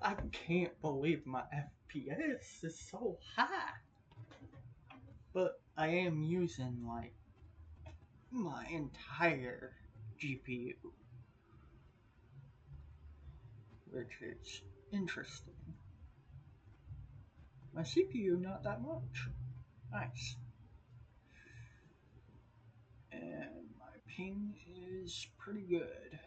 I can't believe my FPS is so high. But I am using like my entire GPU, which is interesting. My CPU not that much. Nice. And my ping is pretty good.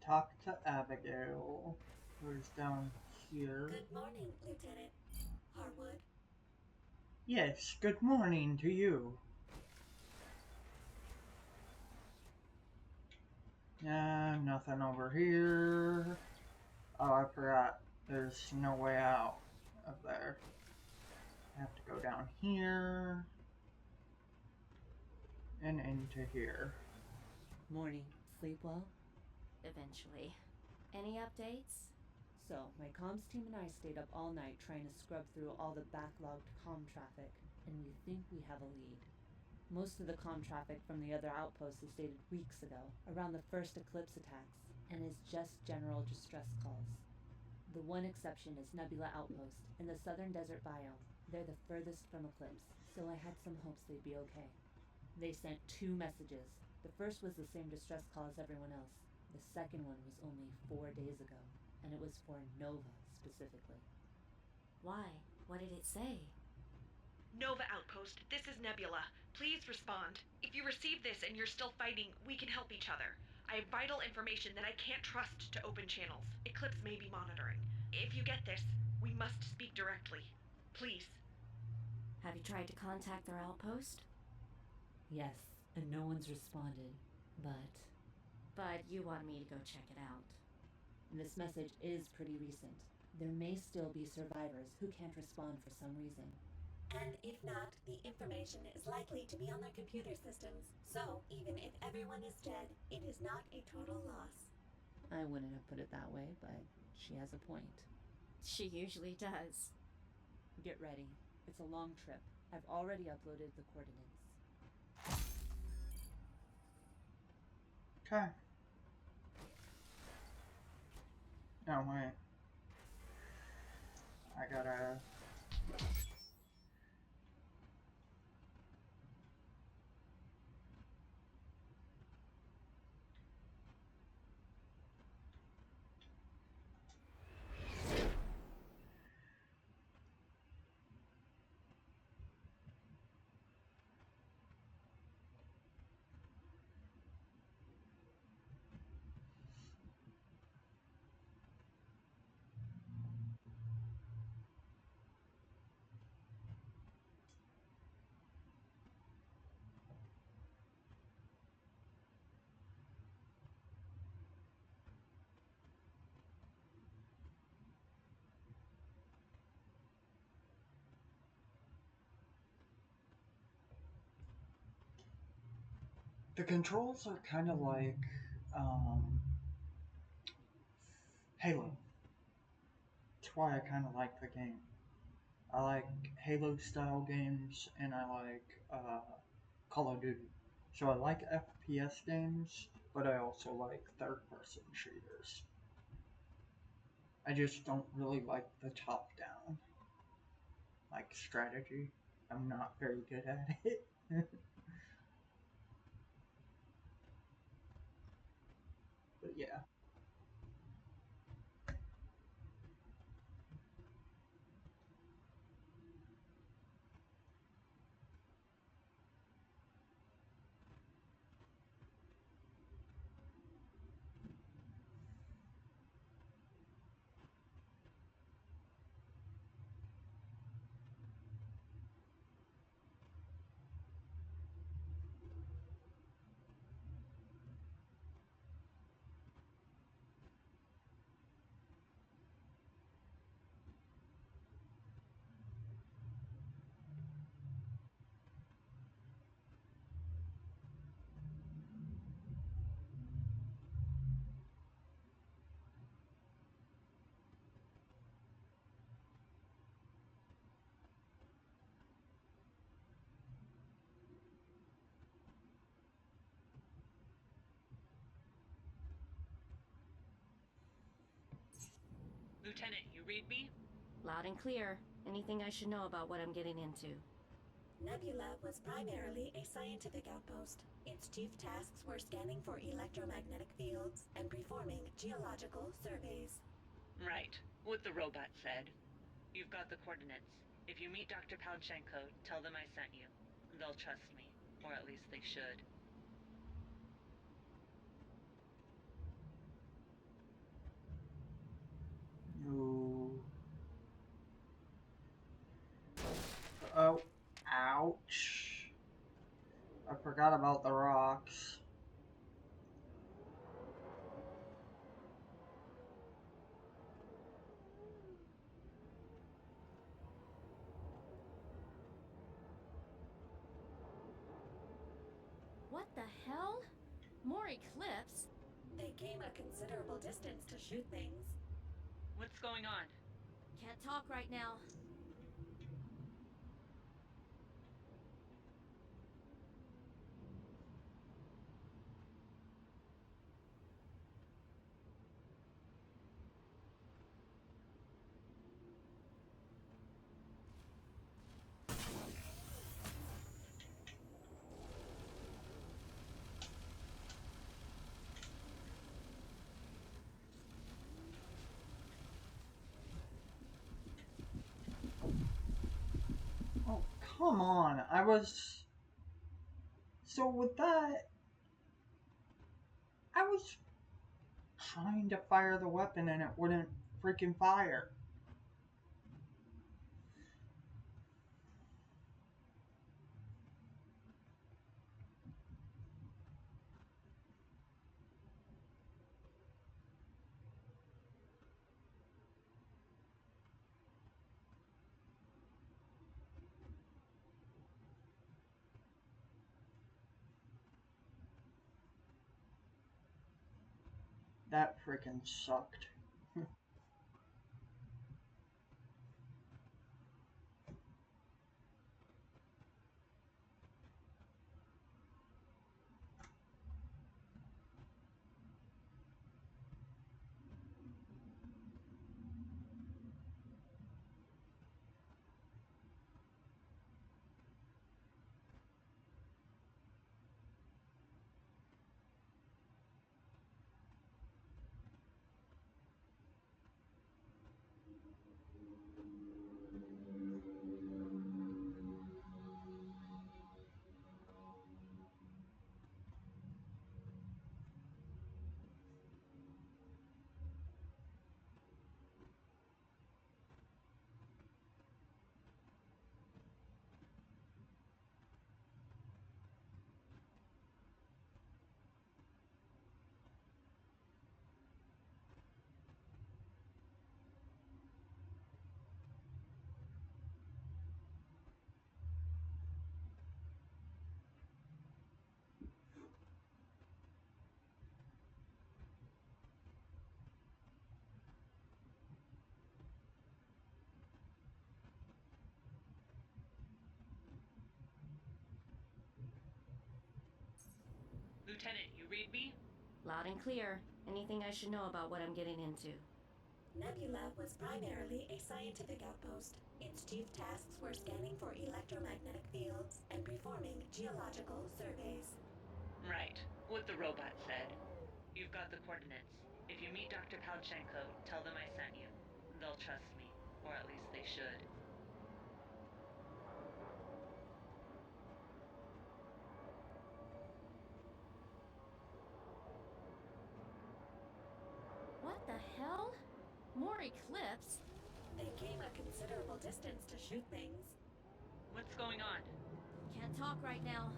Talk to Abigail, who's down here. Good morning, Lieutenant Harwood. Yes, good morning to you. Nothing over here. Oh, I forgot. There's no way out of there. I have to go down here and into here. Morning. Sleep well? Eventually. Any updates? So, my comms team and I stayed up all night trying to scrub through all the backlogged comm traffic, and we think we have a lead. Most of the comm traffic from the other outposts is dated weeks ago, around the first Eclipse attacks, and is just general distress calls. The one exception is Nebula Outpost in the southern desert biome. They're the furthest from Eclipse, so I had some hopes they'd be okay. They sent 2 messages. The first was the same distress call as everyone else. The second one was only 4 days ago, and it was for Nova specifically. Why? What did it say? Nova Outpost, this is Nebula. Please respond. If you receive this and you're still fighting, we can help each other. I have vital information that I can't trust to open channels. Eclipse may be monitoring. If you get this, we must speak directly. Please. Have you tried to contact their outpost? Yes, and no one's responded, but But you want me to go check it out. this message is pretty recent. There may still be survivors who can't respond for some reason. And if not, the information is likely to be on their computer systems. So, even if everyone is dead, it is not a total loss. I wouldn't have put it that way, but she has a point. She usually does. Get ready. It's a long trip. I've already uploaded the coordinates. Okay. No, wait. I gotta... The controls are kind of like Halo. That's why I kind of like the game. I like Halo style games, and I like Call of Duty. So I like FPS games, but I also like third person shooters. I just don't really like the top down, like strategy. I'm not very good at it. But yeah. Lieutenant, you read me? Loud and clear. Anything I should know about what I'm getting into? Nebula was primarily a scientific outpost. Its chief tasks were scanning for electromagnetic fields and performing geological surveys. Right. What the robot said. You've got the coordinates. If you meet Dr. Paunchenko, tell them I sent you. They'll trust me. Or at least they should. Ooh. Oh, ouch. I forgot about the rocks. What the hell? More Eclipse? They came a considerable distance to shoot things. What's going on? Can't talk right now. Oh, come on. I was. So with that, I was trying to fire the weapon and it wouldn't freaking fire. That freaking sucked. Lieutenant, you read me? Loud and clear. Anything I should know about what I'm getting into? Nebula was primarily a scientific outpost. Its chief tasks were scanning for electromagnetic fields and performing geological surveys. Right. What the robot said. You've got the coordinates. If you meet Dr. Palchenko, tell them I sent you. They'll trust me. Or at least they should. What the hell? More Eclipse? They came a considerable distance to shoot things. What's going on? Can't talk right now.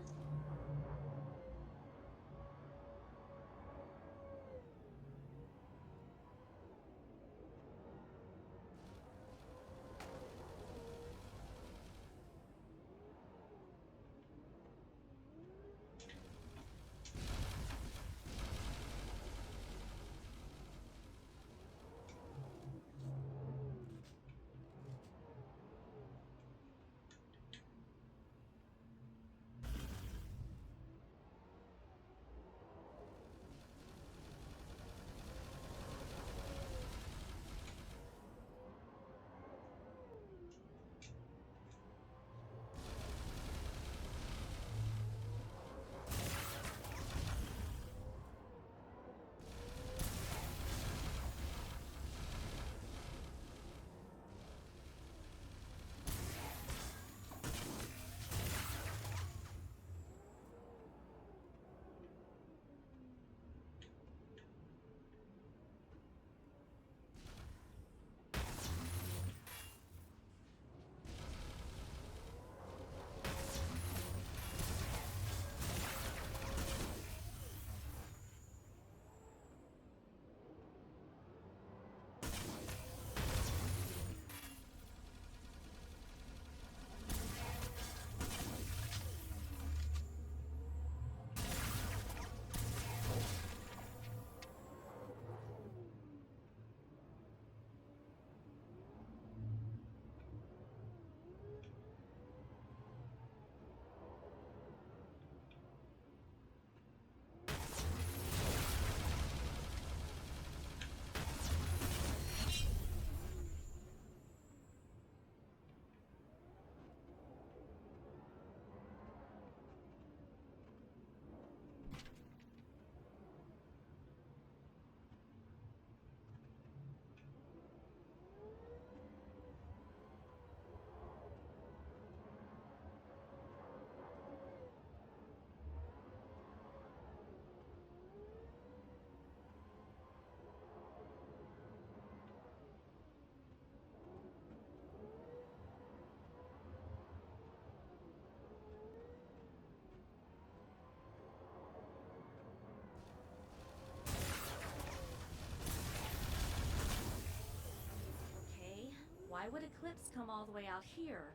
Why would Eclipse come all the way out here?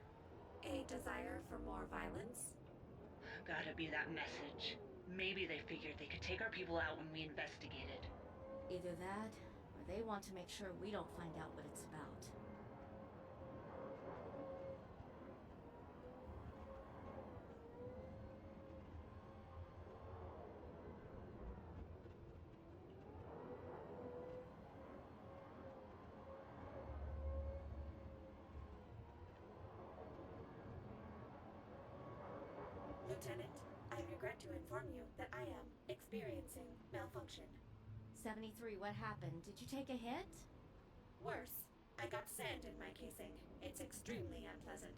A desire for more violence? Gotta be that message. Maybe they figured they could take our people out when we investigated. Either that, or they want to make sure we don't find out what it's about. Lieutenant, I regret to inform you that I am experiencing malfunction. 73, what happened? Did you take a hit? Worse, I got sand in my casing. It's extremely unpleasant.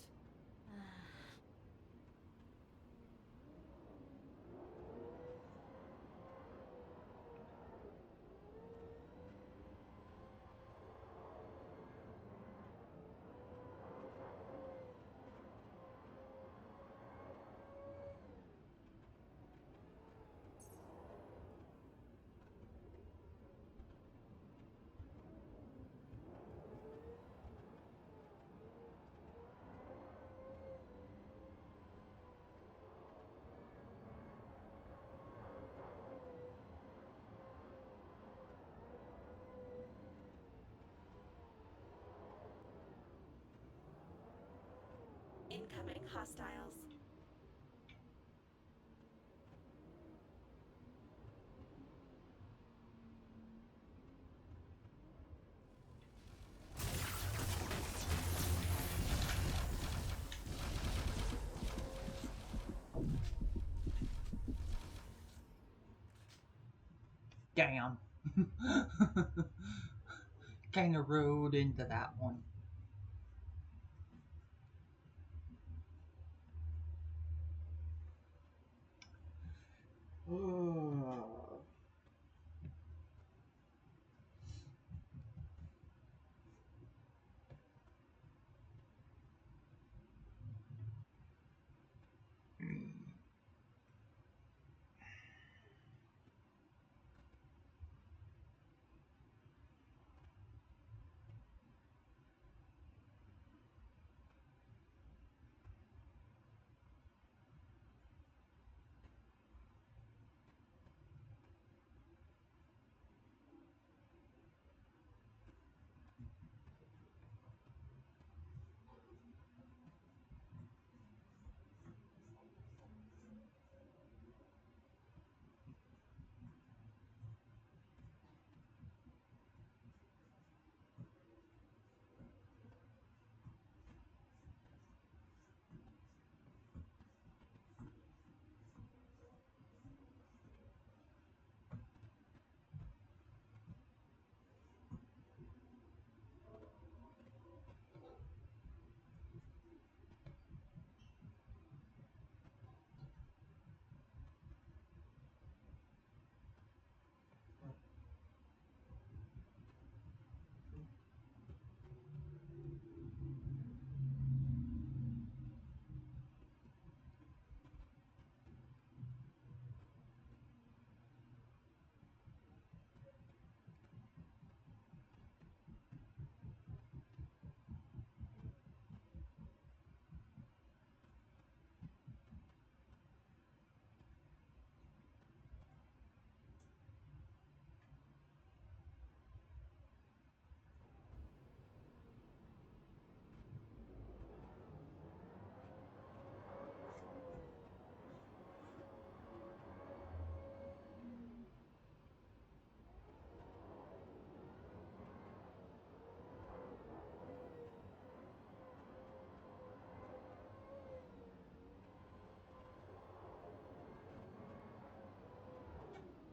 Incoming hostiles. Damn. Kind of rode into that one.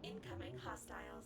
Incoming hostiles.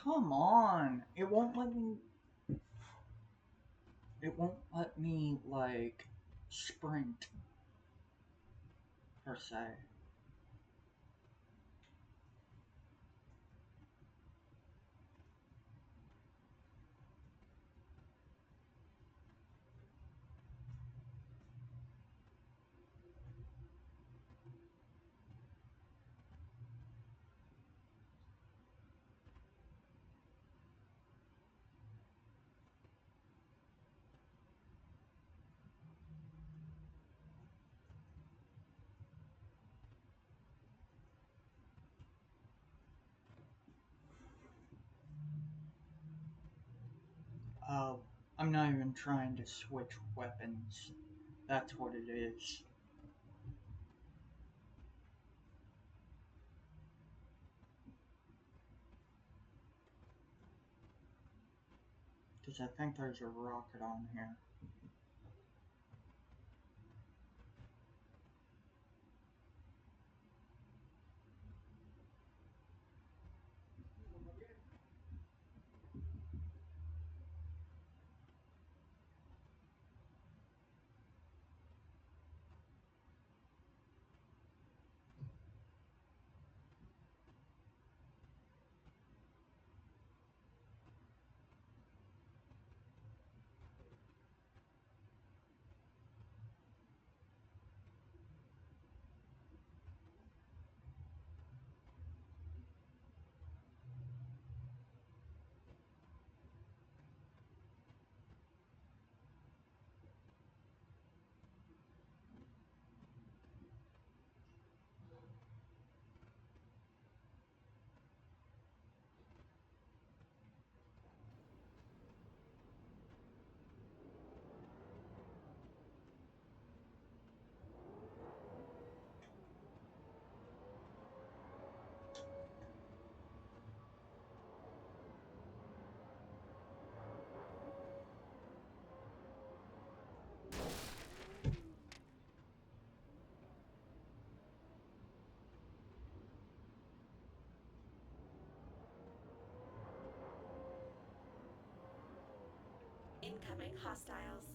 Come on. It won't let me. It won't let me, like, sprint, per se. Uh, I'm not even trying to switch weapons. That's what it is. Because I think there's a rocket on here. Incoming hostiles.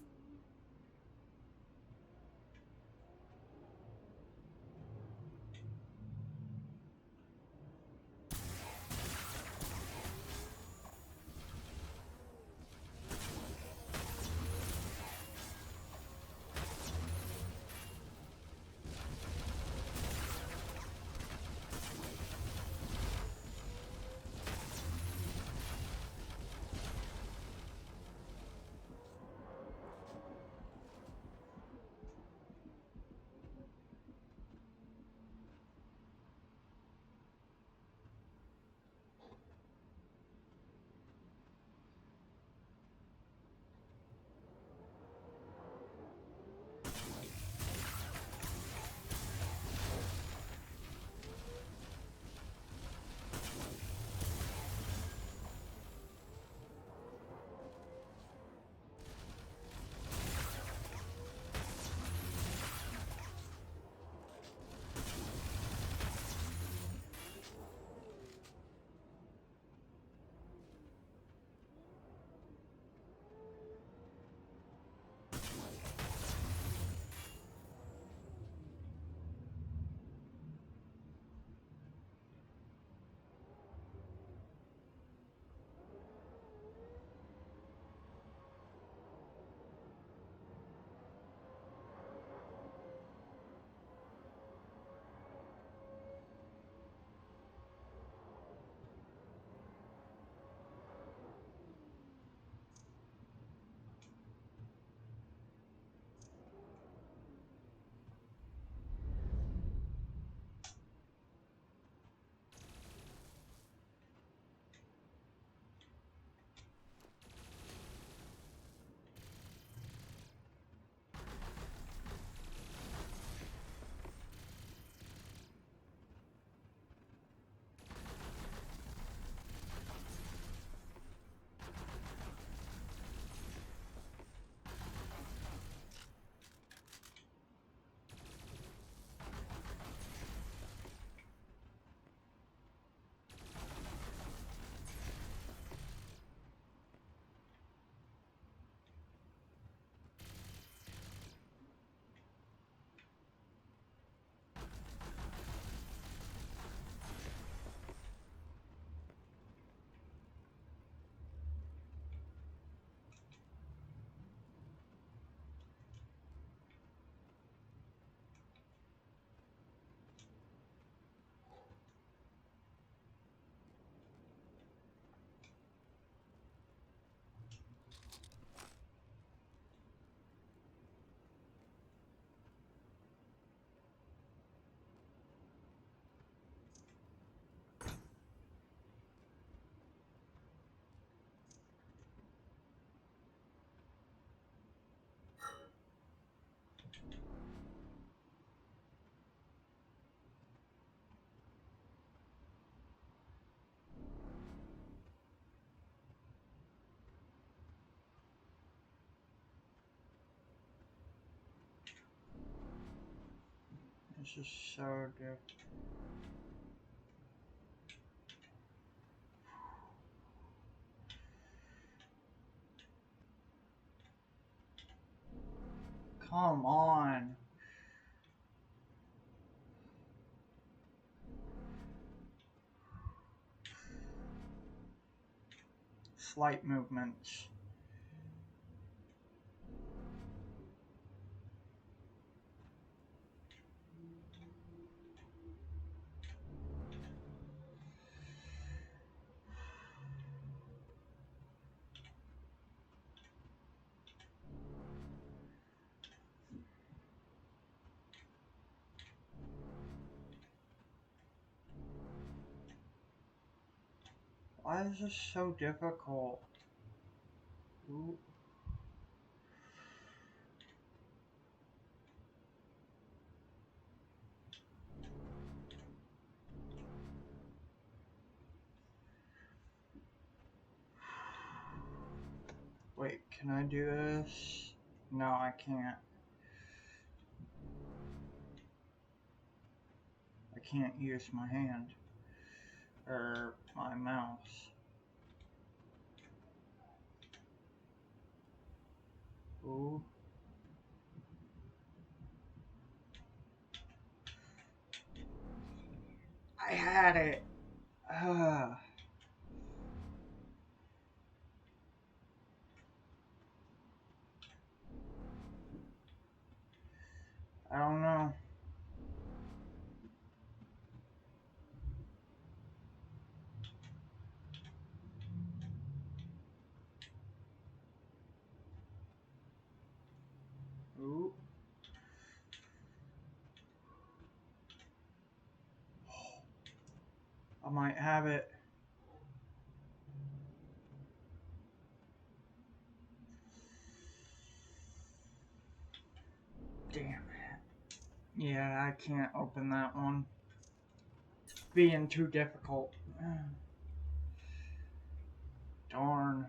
This is so good. Come on. Slight movements. Why is this so difficult? Ooh. Wait, can I do this? No, I can't. I can't use my hand. Or my mouse. Ooh. I had it. I don't know. Ooh. I might have it. Damn it. Yeah, I can't open that one. It's being too difficult. Darn.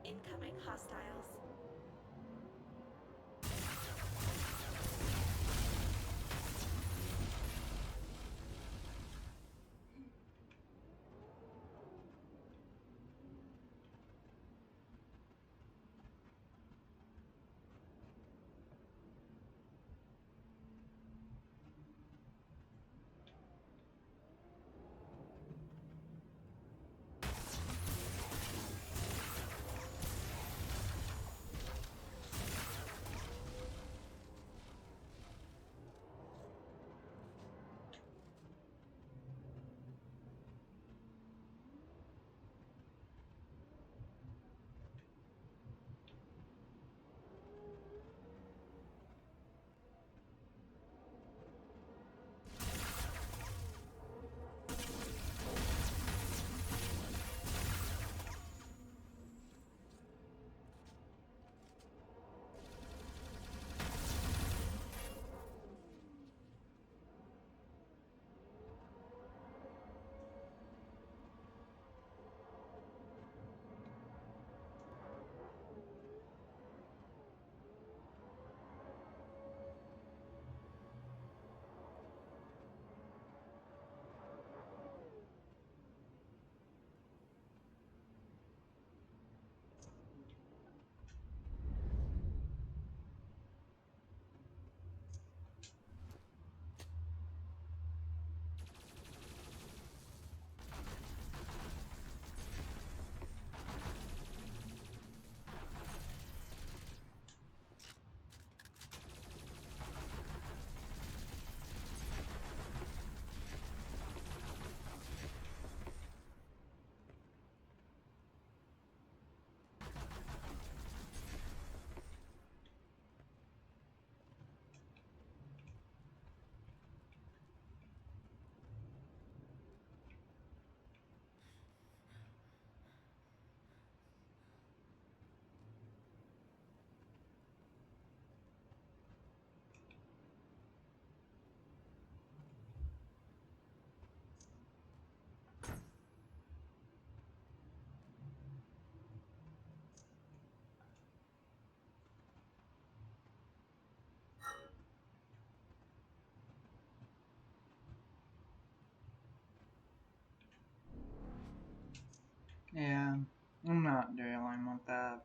Incoming hostiles. I'm not dealing with that.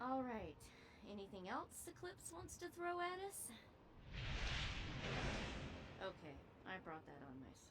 Alright, anything else Eclipse wants to throw at us? Okay, I brought that on myself.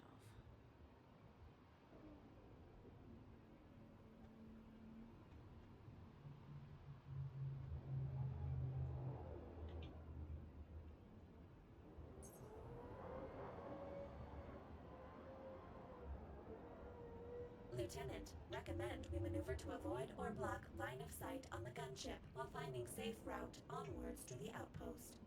Lieutenant, recommend we maneuver to avoid or block line of sight on the gunship while finding safe route onwards to the outpost.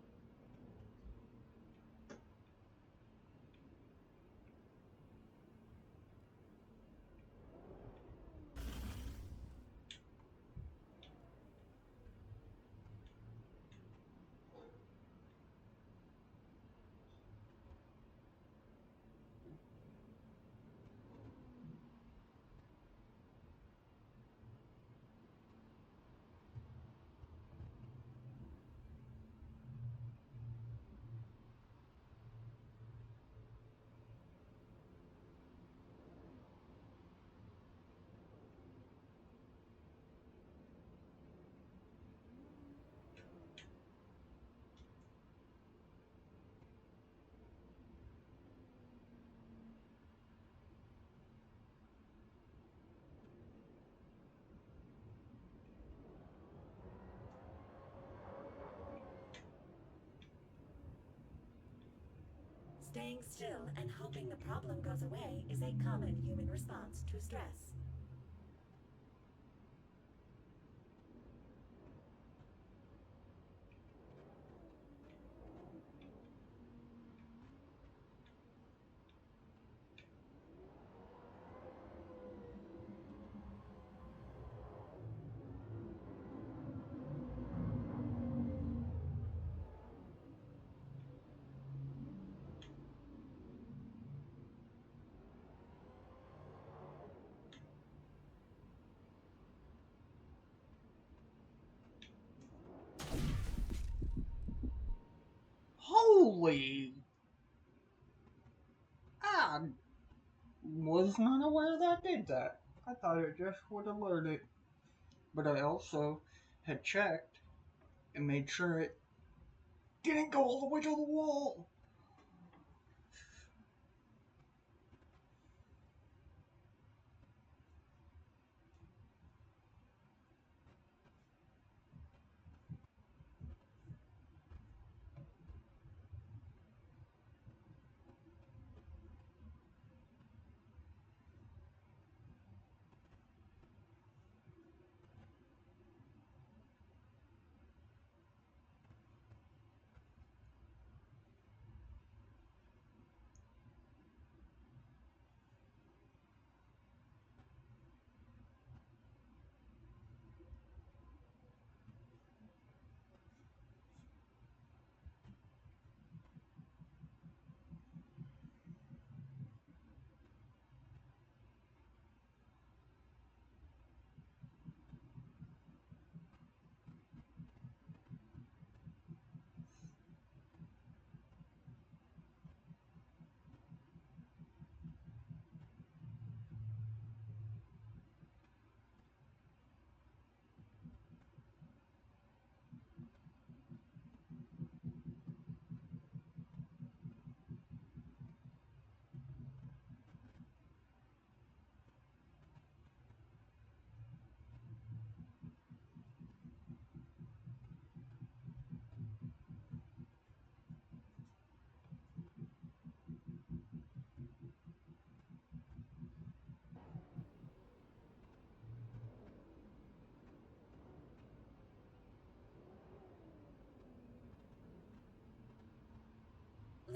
Staying still and hoping the problem goes away is a common human response to stress. Holy! I was not aware that did that. I thought it just would alert it. But I also had checked and made sure it didn't go all the way to the wall.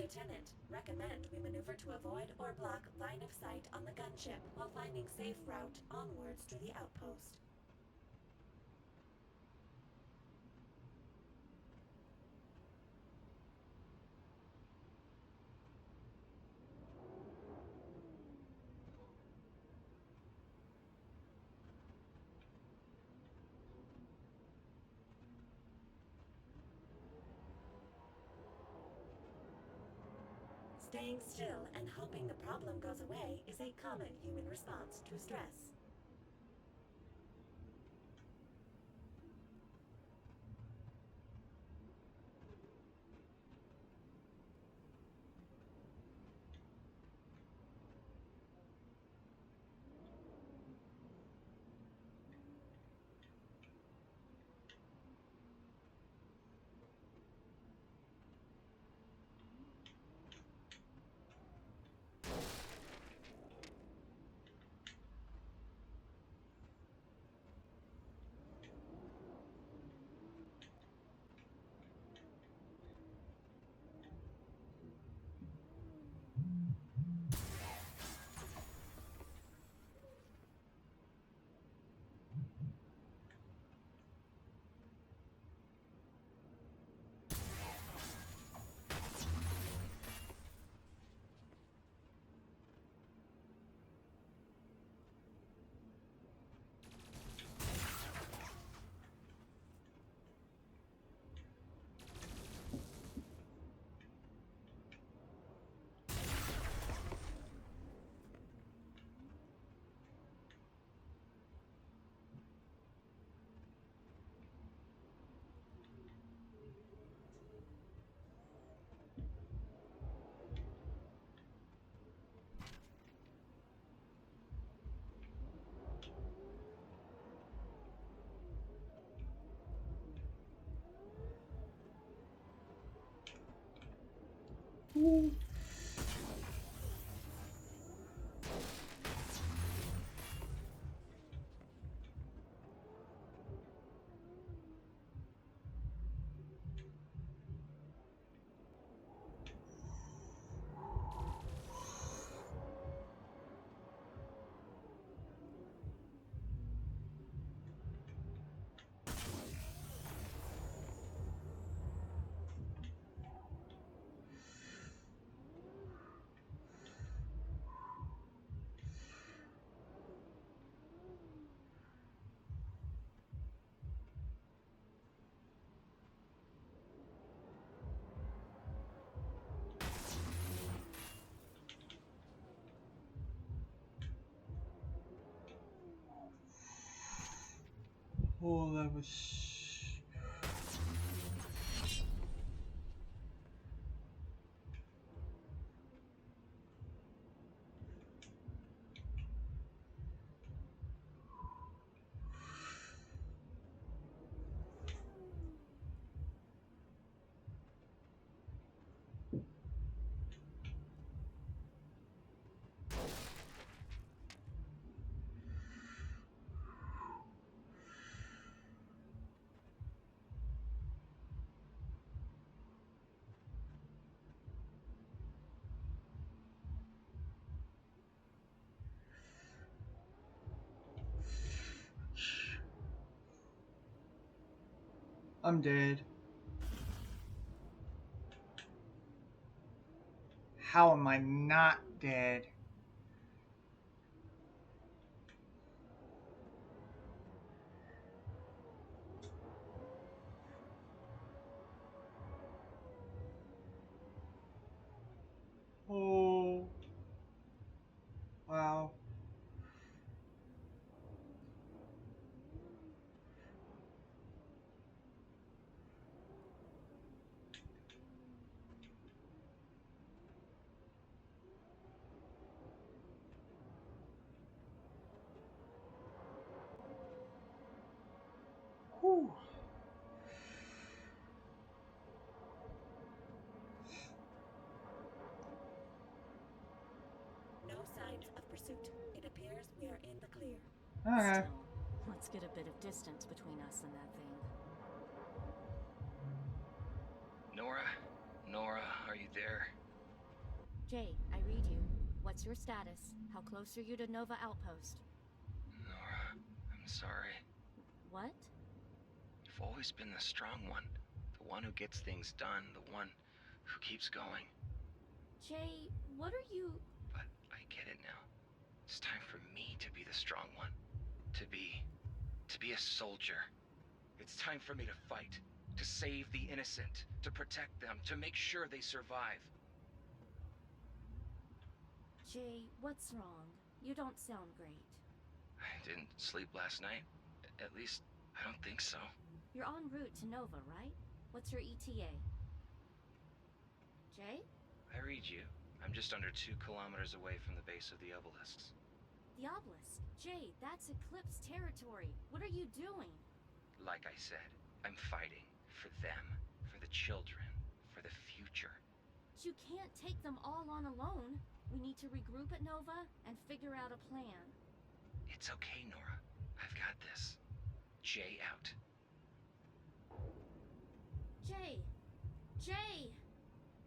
Lieutenant, recommend we maneuver to avoid or block line of sight on the gunship while finding safe route onwards to the outpost. Staying still and hoping the problem goes away is a common human response to stress. Oh, that was... I'm dead. How am I not dead? Oh. Wow. Whew. No signs of pursuit. It appears we are in the clear. Okay. Still, let's get a bit of distance between us and that thing. Nora? Nora, are you there? Jay, I read you. What's your status? How close are you to Nova Outpost? Nora, I'm sorry. What? You've always been the strong one. The one who gets things done. The one who keeps going. Jay, what are you... But I get it now. It's time for me to be the strong one. To be a soldier. It's time for me to fight. To save the innocent. To protect them. To make sure they survive. Jay, what's wrong? You don't sound great. I didn't sleep last night. At least, I don't think so. You're en route to Nova, right? What's your ETA? Jay? I read you. I'm just under 2 kilometers away from the base of the obelisks. The obelisk. Jay, that's Eclipse territory. What are you doing? Like I said, I'm fighting. For them. For the children. For the future. But you can't take them all on alone. We need to regroup at Nova and figure out a plan. It's okay, Nora. I've got this. Jay out. Jay! Jay!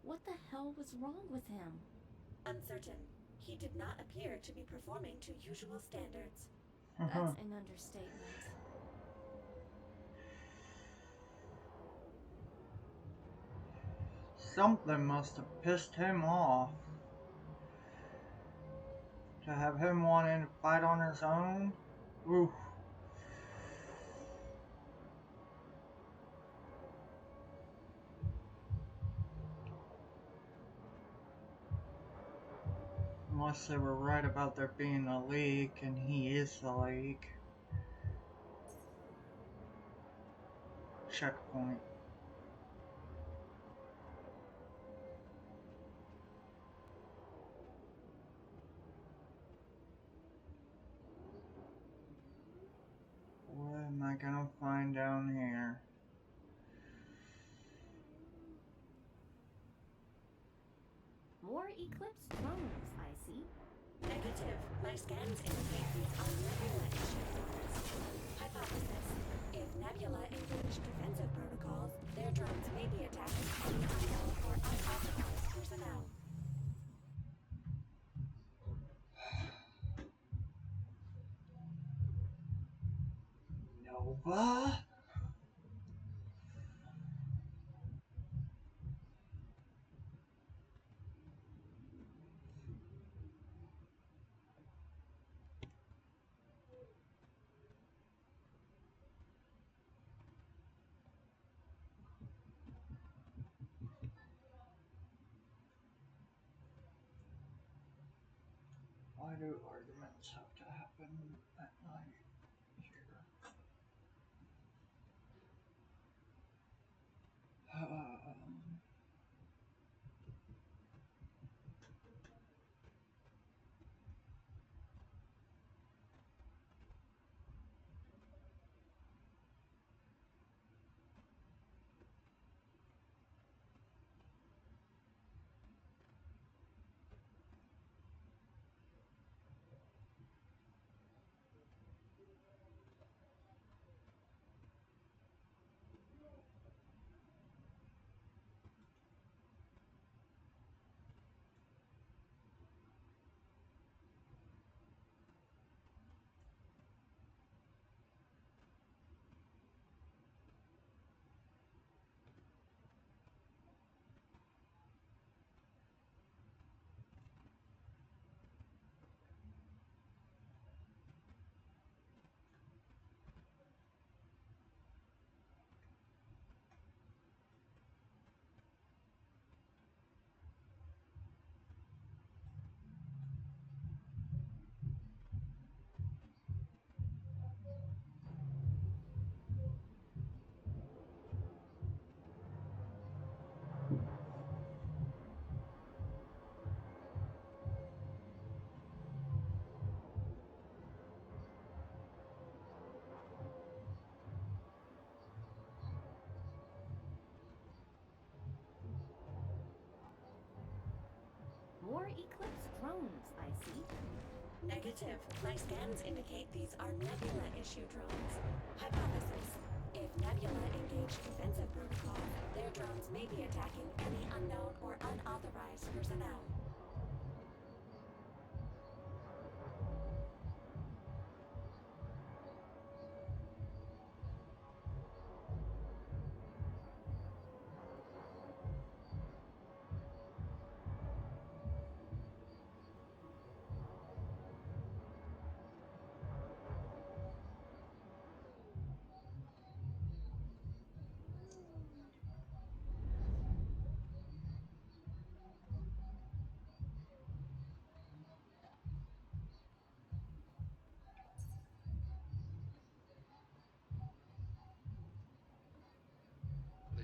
What the hell was wrong with him? Uncertain. He did not appear to be performing to usual standards. That's an understatement. Something must have pissed him off. To have him wanting to fight on his own? Oof. Unless they were right about there being a leak, and he is the leak. Checkpoint. What am I gonna find down here? More Eclipse drones, I see. Negative. My scans indicate these are Nebula issue drones. Hypothesis. If Nebula engaged defensive protocols, their drones may be attacking any unknown or unauthorized personnel. Nova? Why do arguments have to happen at night here? More Eclipse drones, I see. Negative. My scans indicate these are Nebula issue drones. Hypothesis. If Nebula engaged defensive protocols, their drones may be attacking any unknown or unauthorized personnel.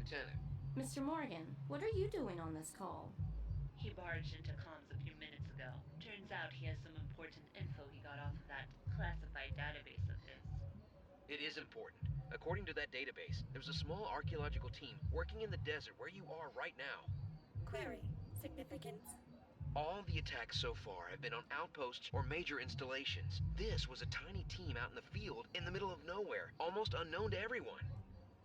Lieutenant. Mr. Morgan, what are you doing on this call? He barged into comms a few minutes ago. Turns out he has some important info he got off of that classified database of his. It is important. According to that database, there's a small archaeological team working in the desert where you are right now. Query. Significance? All the attacks so far have been on outposts or major installations. This was a tiny team out in the field in the middle of nowhere, almost unknown to everyone.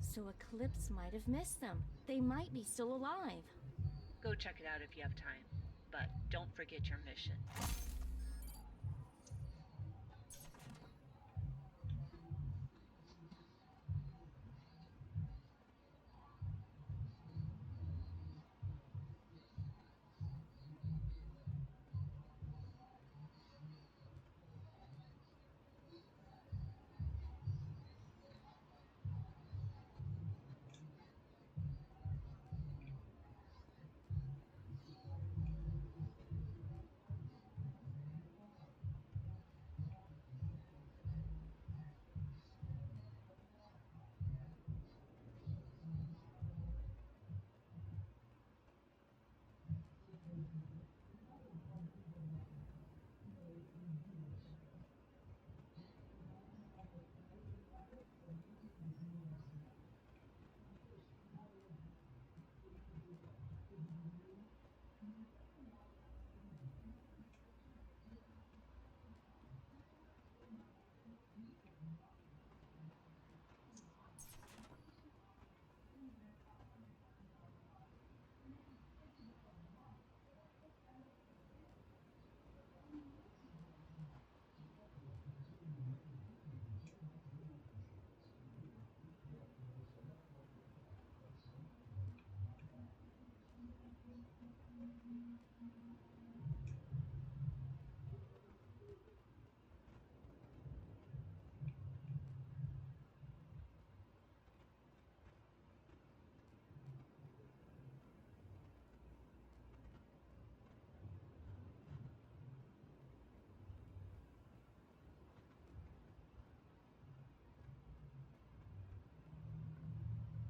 So Eclipse might have missed them. They might be still alive. Go check it out if you have time. But don't forget your mission.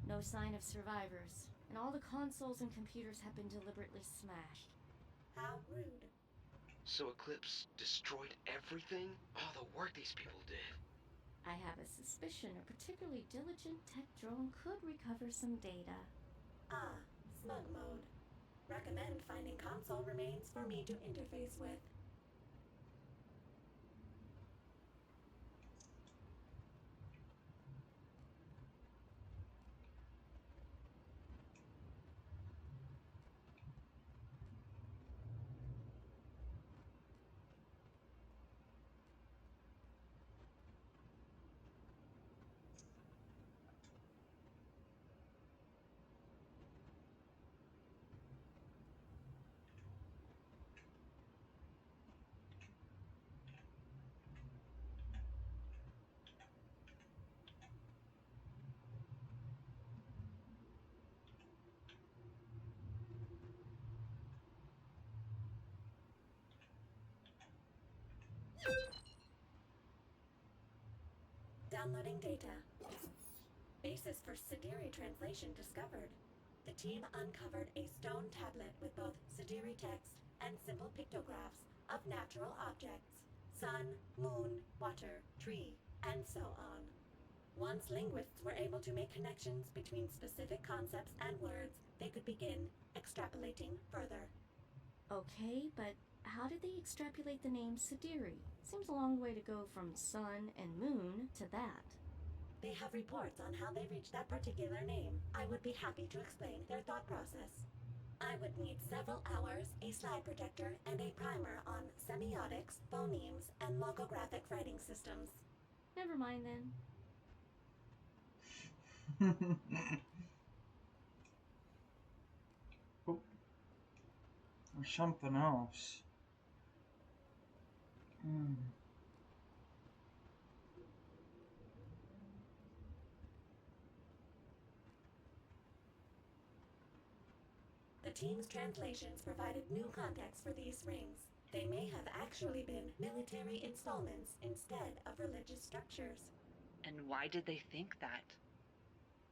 No sign of survivors, and all the consoles and computers have been deliberately smashed. How rude. So Eclipse destroyed everything? All the work these people did. I have a suspicion a particularly diligent tech drone could recover some data. Ah, smug mode. Recommend finding console remains for me to interface with. Downloading data. Basis for Sidiri translation discovered. The team uncovered a stone tablet with both Sidiri text and simple pictographs of natural objects. Sun, moon, water, tree, and so on. Once linguists were able to make connections between specific concepts and words, they could begin extrapolating further. Okay, but how did they extrapolate the name Sidiri? Seems a long way to go from sun and moon to that. They have reports on how they reached that particular name. I would be happy to explain their thought process. I would need several hours, a slide projector, and a primer on semiotics, phonemes, and logographic writing systems. Never mind then. Oh, there's something else. Hmm. The team's translations provided new context for these rings. They may have actually been military installments instead of religious structures. And why did they think that?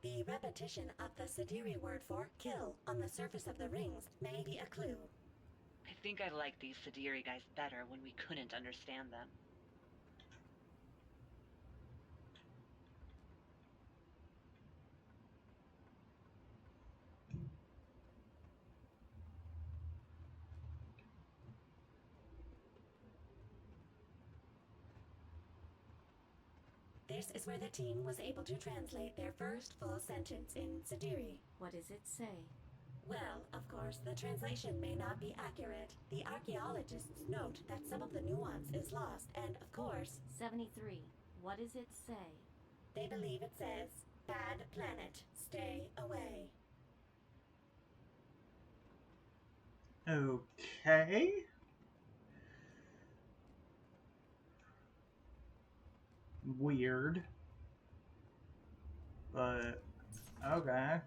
The repetition of the Sidiri word for kill on the surface of the rings may be a clue. I think I liked these Sidiri guys better when we couldn't understand them. This is where the team was able to translate their first full sentence in Sidiri. What does it say? Well, of course, the translation may not be accurate. The archaeologists note that some of the nuance is lost, and of course, 73. What does it say? they believe it says, "Bad planet, stay away." Okay. Weird. But, okay.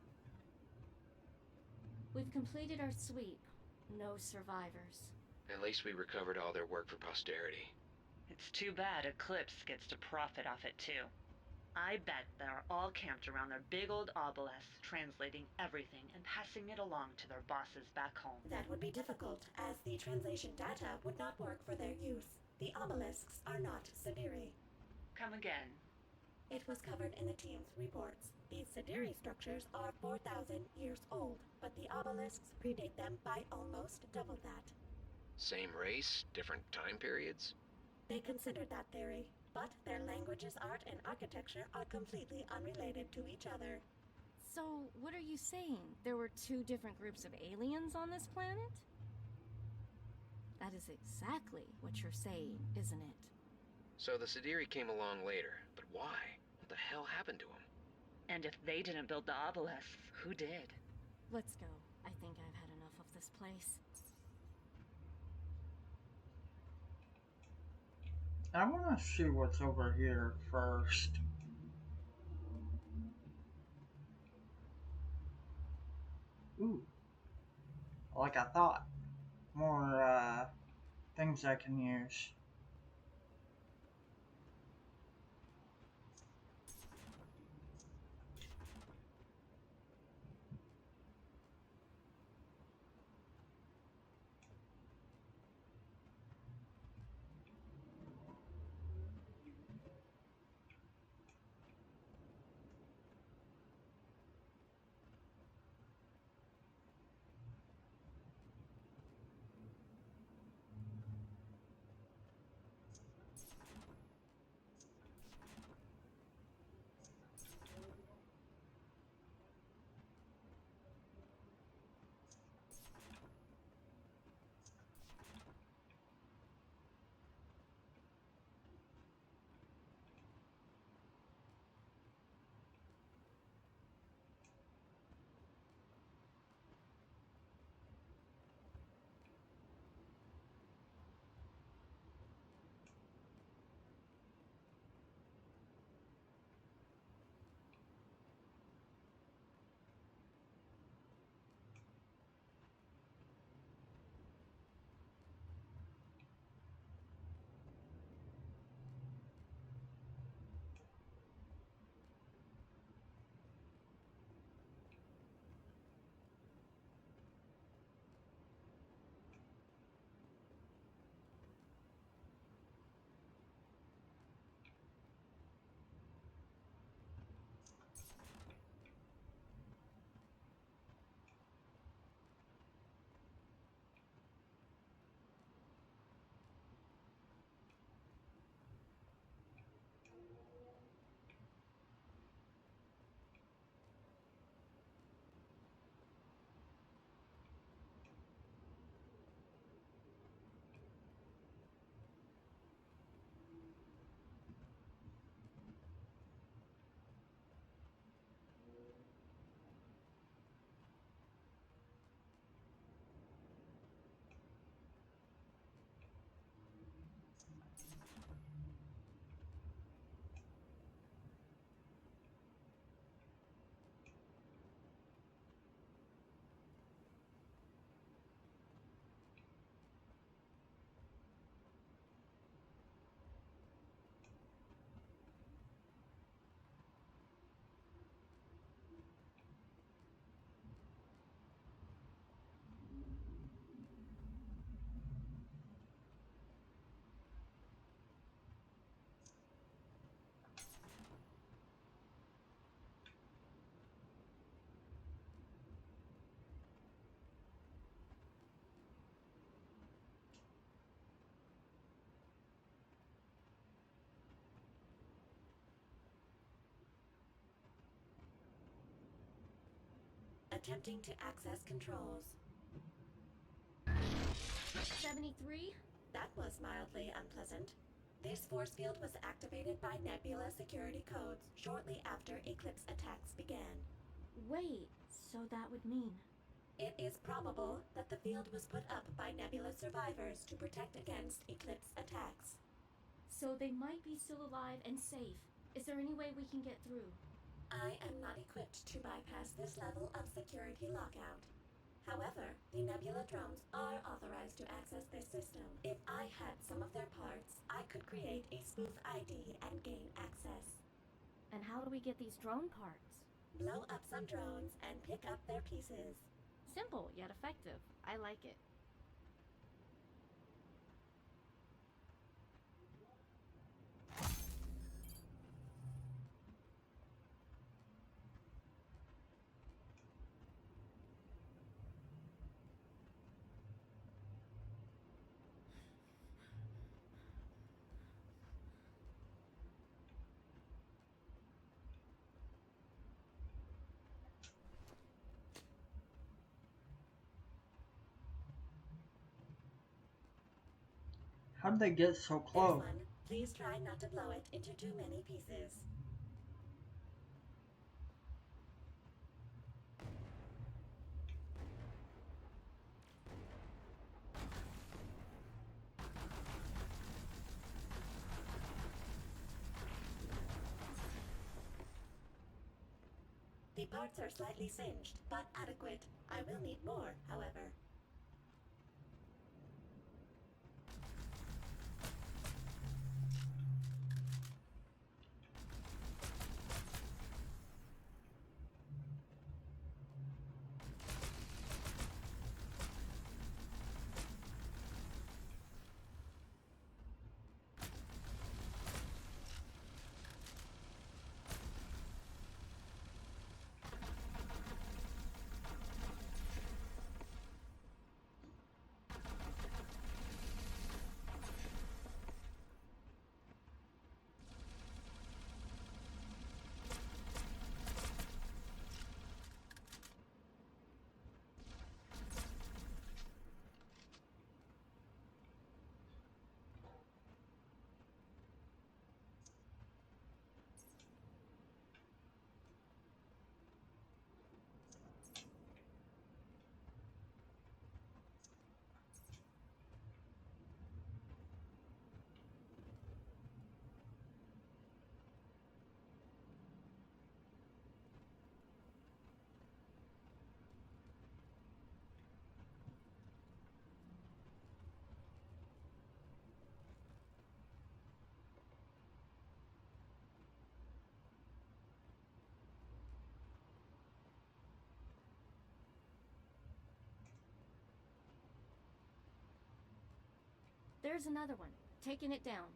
We've completed our sweep. No survivors. At least we recovered all their work for posterity. It's too bad Eclipse gets to profit off it too. I bet they're all camped around their big old obelisks, translating everything and passing it along to their bosses back home. That would be difficult, as the translation data would not work for their use. The obelisks are not Sidiri. Come again. It was covered in the team's reports. These Sidiri structures are 4,000 years old, but the obelisks predate them by almost double that. Same race, different time periods? They considered that theory, but their languages, art, and architecture are completely unrelated to each other. So, what are you saying? There were two different groups of aliens on this planet? That is exactly what you're saying, isn't it? So the Sidiri came along later, but why? What the hell happened to them? And if they didn't build the obelisks, who did? Let's go. I think I've had enough of this place. I want to see what's over here first. Ooh. Like I thought. More, things I can use. Attempting to access controls. 73? That was mildly unpleasant. This force field was activated by Nebula security codes shortly after Eclipse attacks began. Wait, so that would mean... It is probable that the field was put up by Nebula survivors to protect against Eclipse attacks. So they might be still alive and safe. Is there any way we can get through? I am not equipped to bypass this level of security lockout. However, the Nebula drones are authorized to access this system. If I had some of their parts, I could create a spoof ID and gain access. And how do we get these drone parts? Blow up some drones and pick up their pieces. Simple, yet effective. I like it. How did they get so There's close? one. Please try not to blow it into too many pieces. The parts are slightly singed, but adequate. I will need more, however. There's another one. Taking it down.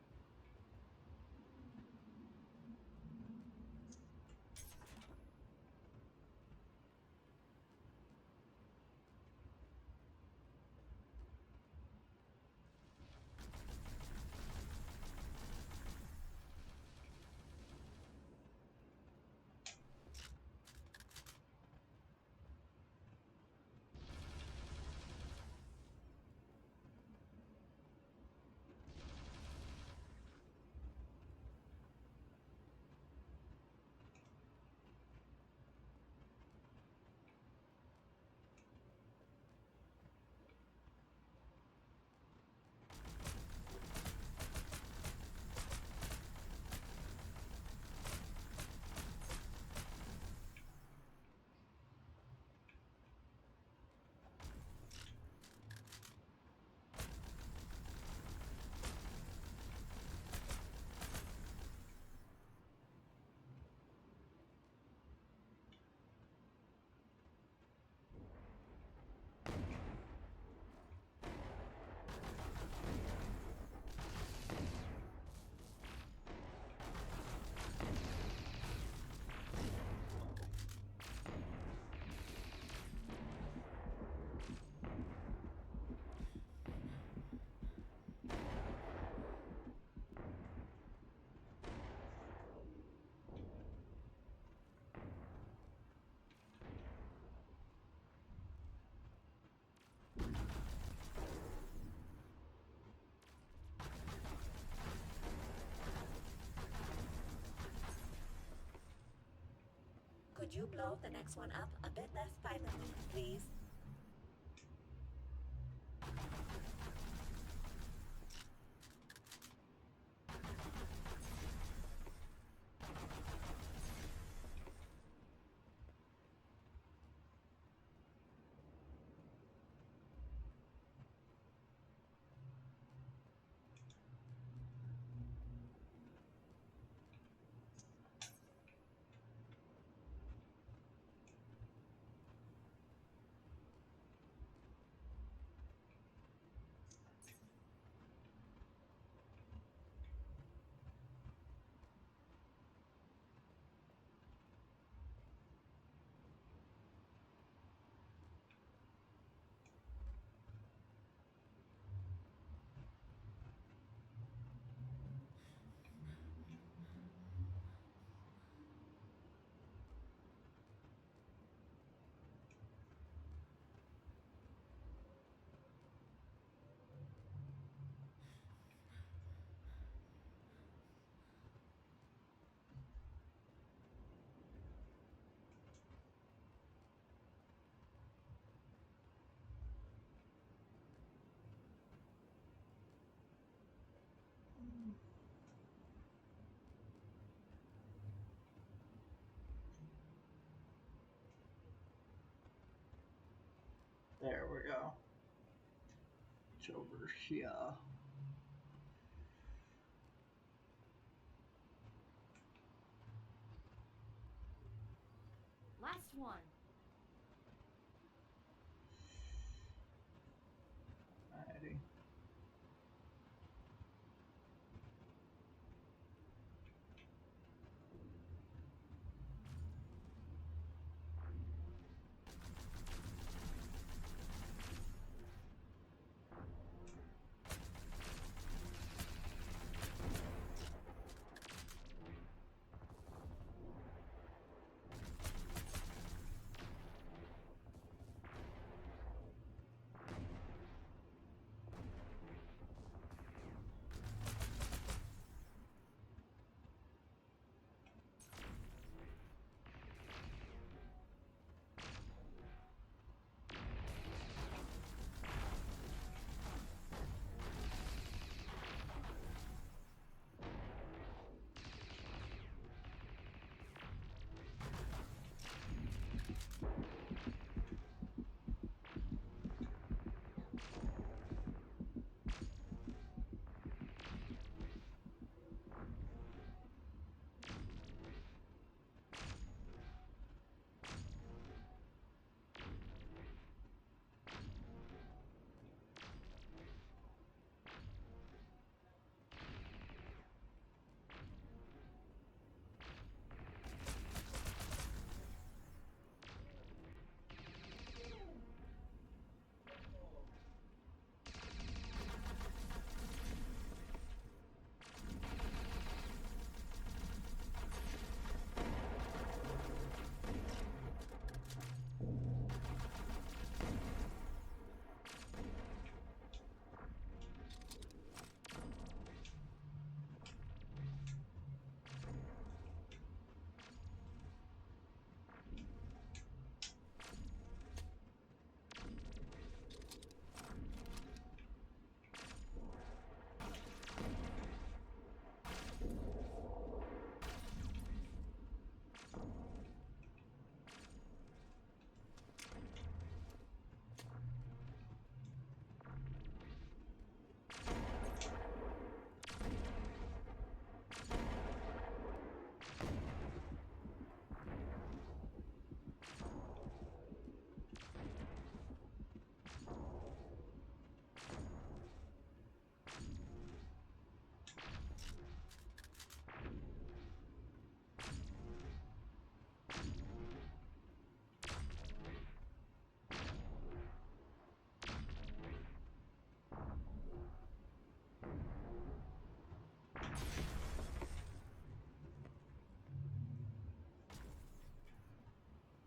Could you blow the next one up a bit less violently, please? There we go. It's over here. Last one. Alrighty.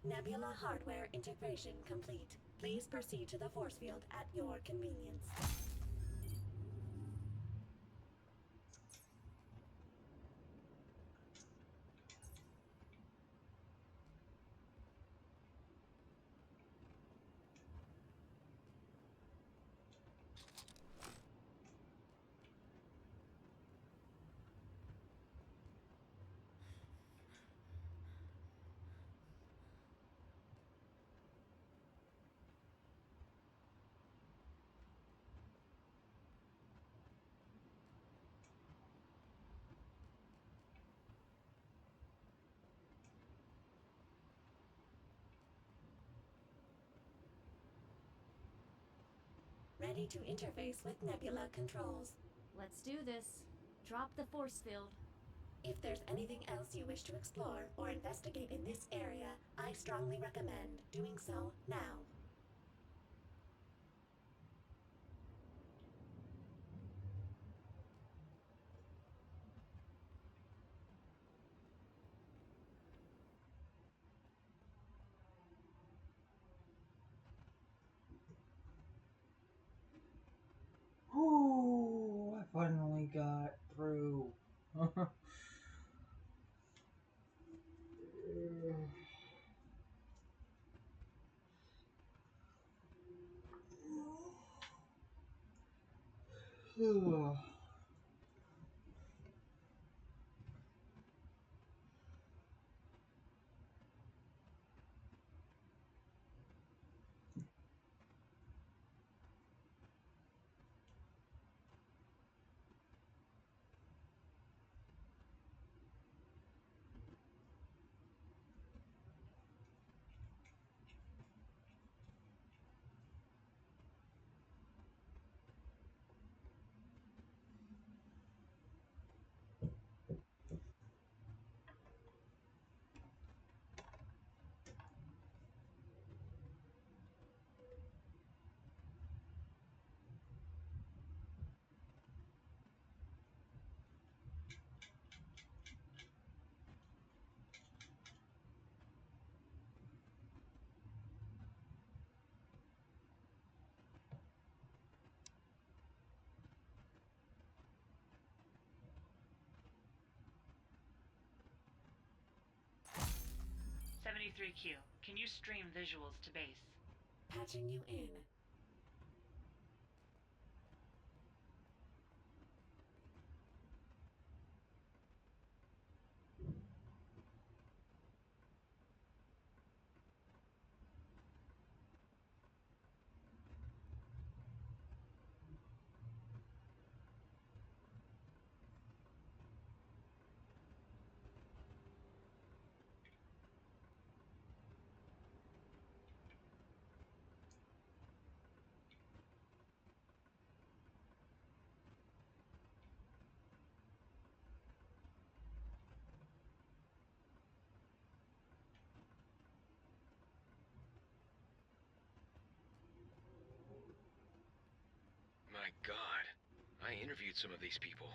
Nebula hardware integration complete. Please proceed to the force field at your convenience. ready to interface with Nebula controls. Let's do this. Drop the force field. If there's anything else you wish to explore or investigate in this area, I strongly recommend doing so now. Ooh, I finally got through. "73Q, can you stream visuals to base?" Patching you in. My God. I interviewed some of these people.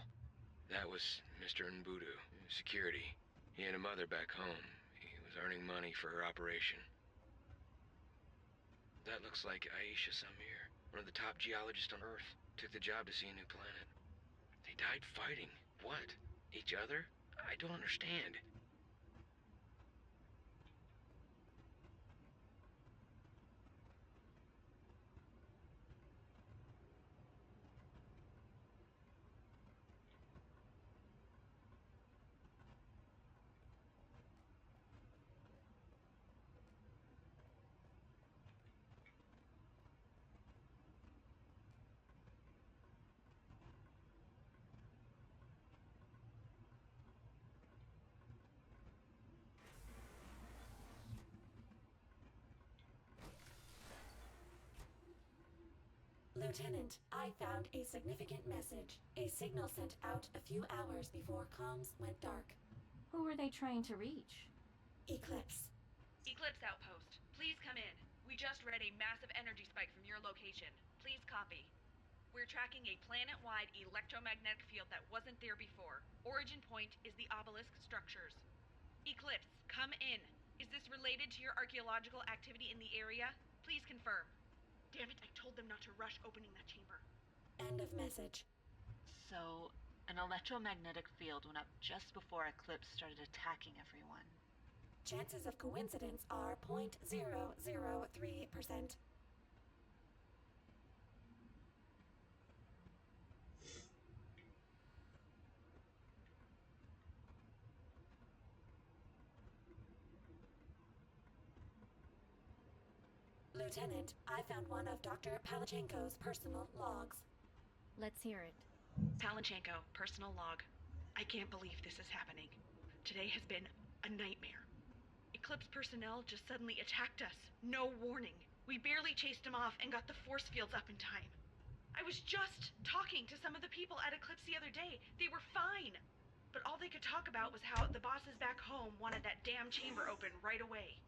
That was Mr. Nbudu, security. He had a mother back home. He was earning money for her operation. That looks like Aisha Samir, one of the top geologists on Earth. Took the job to see a new planet. They died fighting. What? Each other? I don't understand. Lieutenant, I found a significant message. A signal sent out a few hours before comms went dark. Who are they trying to reach? Eclipse. Eclipse Outpost, please come in. We just read a massive energy spike from your location. Please copy. We're tracking a planet-wide electromagnetic field that wasn't there before. Origin point is the obelisk structures. Eclipse, come in. Is this related to your archaeological activity in the area? Please confirm. Damn it, I told them not to rush opening that chamber. End of message. So, an electromagnetic field went up just before Eclipse started attacking everyone. Chances of coincidence are 0.003%. Lieutenant, I found one of Dr. Palachenko's personal logs. Let's hear it. Palanchenko, personal log. I can't believe this is happening. Today has been a nightmare. Eclipse personnel just suddenly attacked us. No warning. We barely chased them off and got the force fields up in time. I was just talking to some of the people at Eclipse the other day. They were fine. But all they could talk about was how the bosses back home wanted that damn chamber open right away.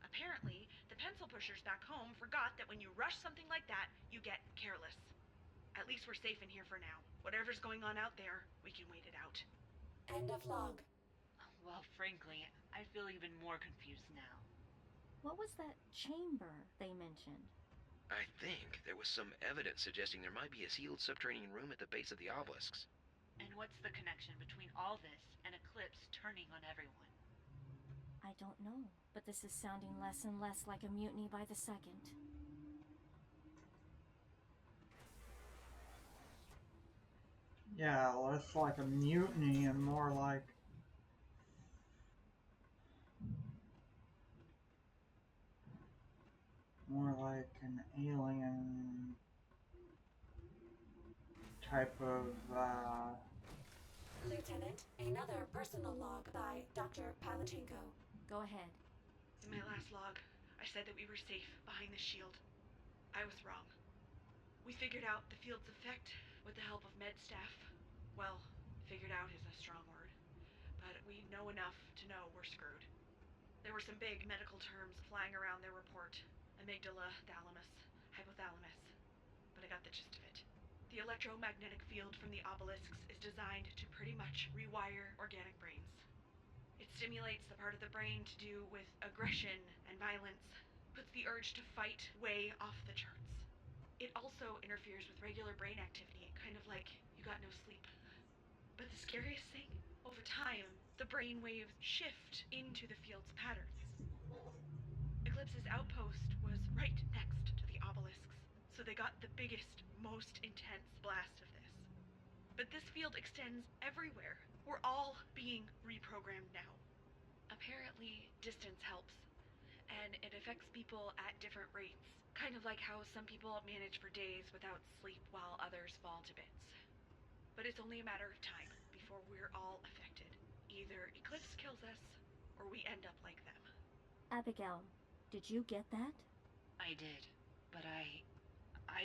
Apparently, the pencil pushers back home forgot that when you rush something like that, you get careless. At least we're safe in here for now. Whatever's going on out there, we can wait it out. End of log. Well, frankly, I feel even more confused now. What was that chamber they mentioned? I think there was some evidence suggesting there might be a sealed subterranean room at the base of the obelisks. And what's the connection between all this and Eclipse turning on everyone? I don't know, but this is sounding less and less like a mutiny by the second. Yeah, less like a mutiny and more like an alien type of Lieutenant, another personal log by Dr. Palachenko. Go ahead. In my last log, I said that we were safe behind the shield. I was wrong. We figured out the field's effect with the help of med staff. Well, figured out is a strong word, but we know enough to know we're screwed. There were some big medical terms flying around their report. Amygdala, thalamus, hypothalamus. But I got the gist of it. The electromagnetic field from the obelisks is designed to pretty much rewire organic brains. It stimulates the part of the brain to do with aggression and violence, puts the urge to fight way off the charts. It also interferes with regular brain activity, kind of like you got no sleep. But the scariest thing, over time, the brain waves shift into the field's patterns. Eclipse's outpost was right next to the obelisks, so they got the biggest, most intense blast of this. But this field extends everywhere. We're all being reprogrammed now. Apparently, distance helps, and it affects people at different rates. Kind of like how some people manage for days without sleep while others fall to bits. But it's only a matter of time before we're all affected. Either Eclipse kills us, or we end up like them. Abigail, did you get that? I did, but I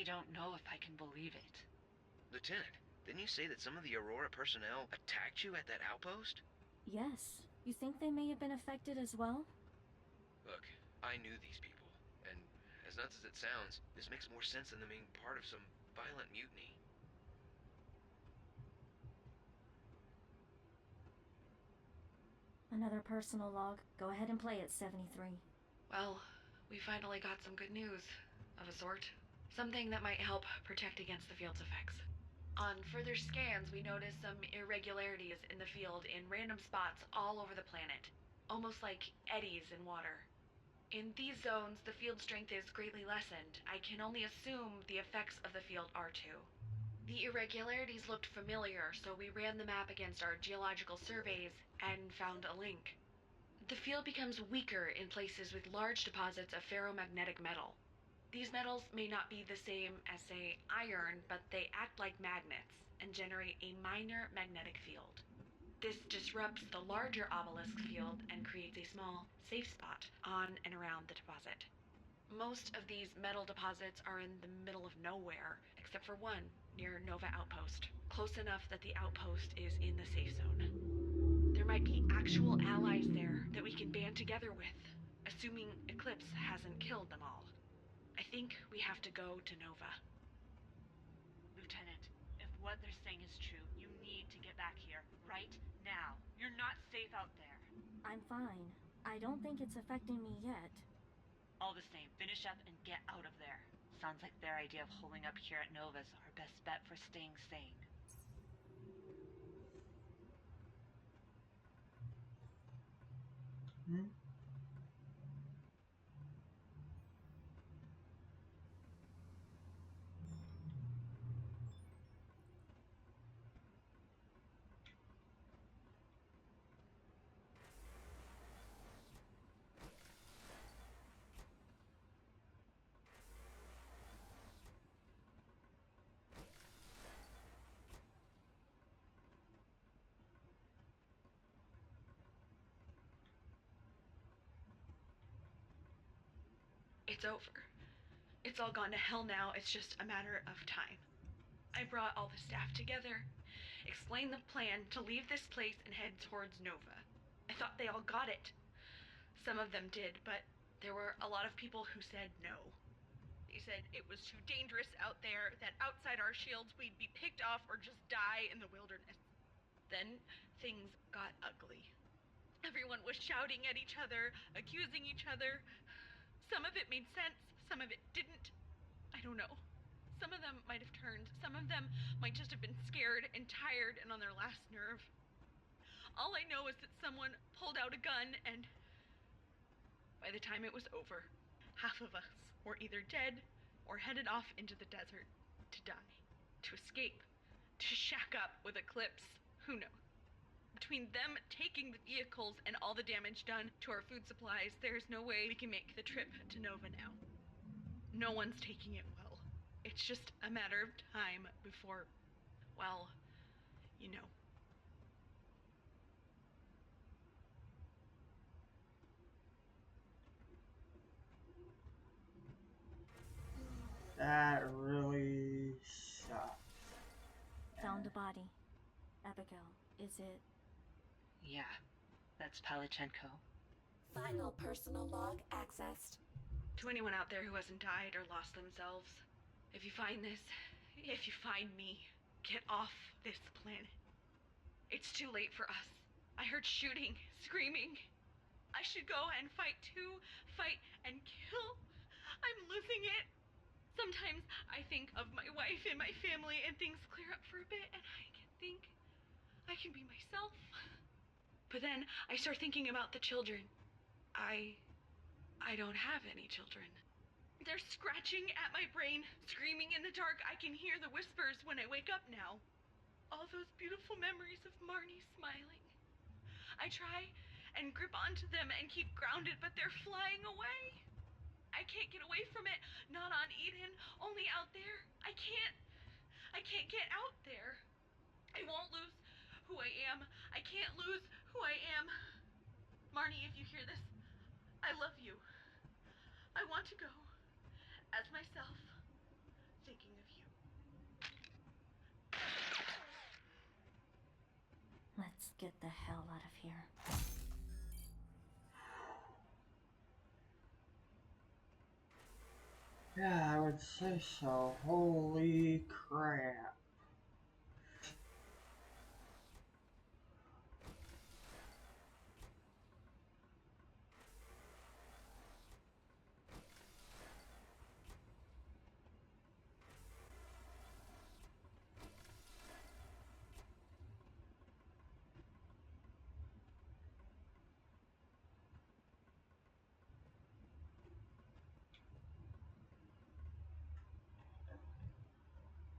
don't know if I can believe it. Lieutenant, didn't you say that some of the Aurora personnel attacked you at that outpost? Yes. You think they may have been affected as well? Look, I knew these people, and as nuts as it sounds, this makes more sense than them being part of some violent mutiny. Another personal log. Go ahead and play it, 73. Well, we finally got some good news, of a sort. Something that might help protect against the field's effects. On further scans, we noticed some irregularities in the field in random spots all over the planet, almost like eddies in water. In these zones, the field strength is greatly lessened. I can only assume the effects of the field are too. The irregularities looked familiar, so we ran the map against our geological surveys and found a link. The field becomes weaker in places with large deposits of ferromagnetic metal. These metals may not be the same as, say, iron, but they act like magnets and generate a minor magnetic field. This disrupts the larger obelisk field and creates a small, safe spot on and around the deposit. Most of these metal deposits are in the middle of nowhere, except for one near Nova Outpost, close enough that the outpost is in the safe zone. There might be actual allies there that we can band together with, assuming Eclipse hasn't killed them all. I think we have to go to Nova. Lieutenant, if what they're saying is true, you need to get back here, right now. You're not safe out there. I'm fine. I don't think it's affecting me yet. All the same, finish up and get out of there. Sounds like their idea of holding up here at Nova's our best bet for staying sane. hmm? It's over. It's all gone to hell now. It's just a matter of time. I brought all the staff together, explained the plan to leave this place and head towards Nova. I thought they all got it. Some of them did, but there were a lot of people who said no. They said it was too dangerous out there, that outside our shields we'd be picked off or just die in the wilderness. Then things got ugly. Everyone was shouting at each other, accusing each other. Some of it made sense, some of it didn't. I don't know. Some of them might have turned. Some of them might just have been scared and tired and on their last nerve. All I know is that someone pulled out a gun, and by the time it was over, half of us were either dead or headed off into the desert to die, to escape, to shack up with Eclipse. Who knows? Between them taking the vehicles and all the damage done to our food supplies, there's no way we can make the trip to Nova now. No one's taking it well. It's just a matter of time before, well, you know. That really sucks. Found a body. Abigail, is it? Yeah, that's Palachenko. Final personal log accessed. To anyone out there who hasn't died or lost themselves, if you find this, if you find me, get off this planet. It's too late for us. I heard shooting, screaming. I should go and fight too, fight and kill. I'm losing it. Sometimes I think of my wife and my family and things clear up for a bit and I can think I can be myself. But then I start thinking about the children. I don't have any children. They're scratching at my brain, screaming in the dark. I can hear the whispers when I wake up now. All those beautiful memories of Marnie smiling. I try and grip onto them and keep grounded, but they're flying away. I can't get away from it. Not on Eden, only out there. I can't get out there. I won't lose who I am. I can't lose who I am. Marnie, if you hear this, I love you. I want to go as myself, thinking of you. Let's get the hell out of here. Yeah, I would say so. Holy crap.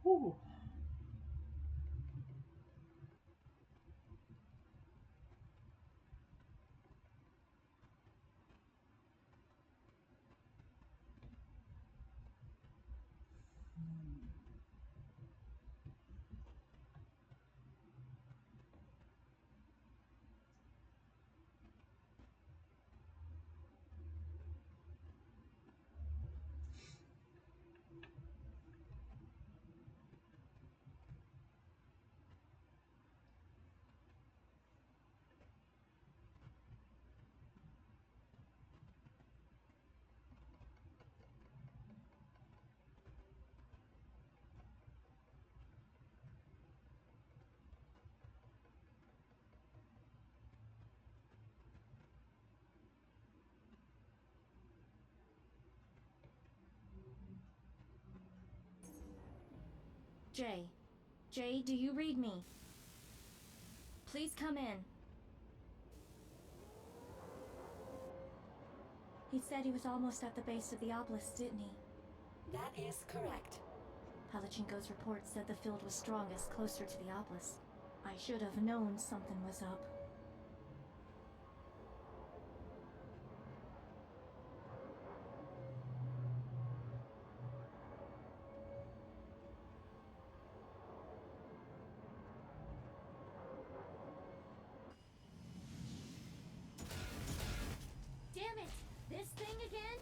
Whew. Jay. Jay, do you read me? Please come in. He said he was almost at the base of the obelisk, didn't he? That is correct. Palachenko's report said the field was strongest closer to the obelisk. I should have known something was up. Damn it! This thing again?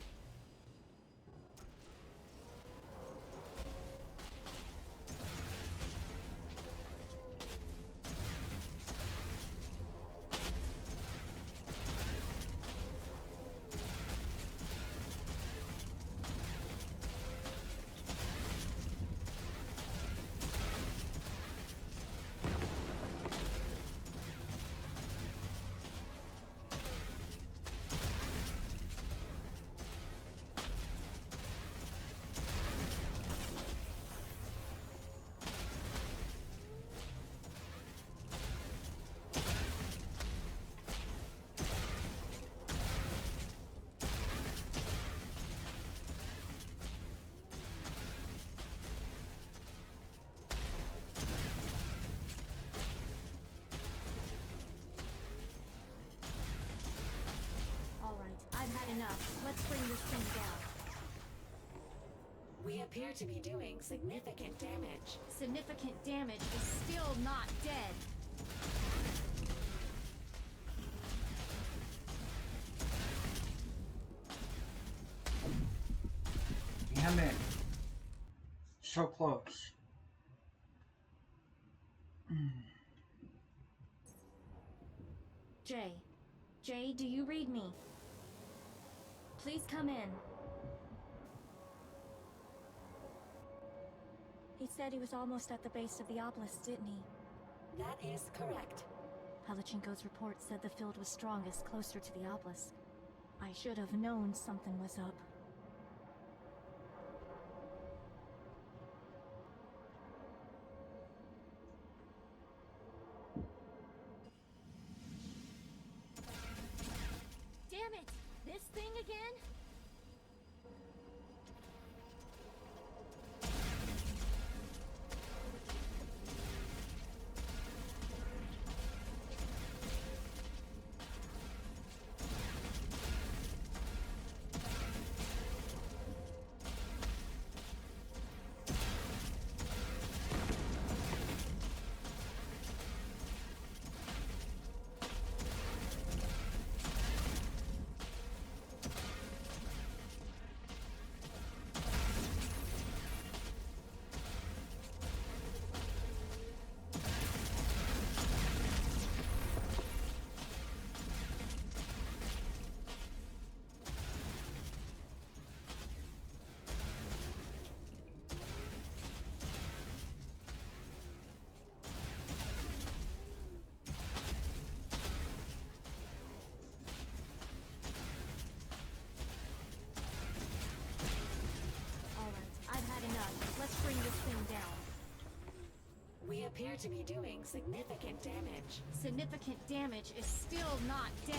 enough. Let's bring this thing down. We appear to be doing significant damage. Significant damage is still not dead. Damn it. So close. Jay. Jay, do you read me? Please come in. He said he was almost at the base of the obelisk, didn't he? That is correct. Palachinko's report said the field was strongest closer to the obelisk. I should have known something was up. Damn it! This thing again? Let's bring this thing down. We appear to be doing significant damage. Significant damage is still not dead.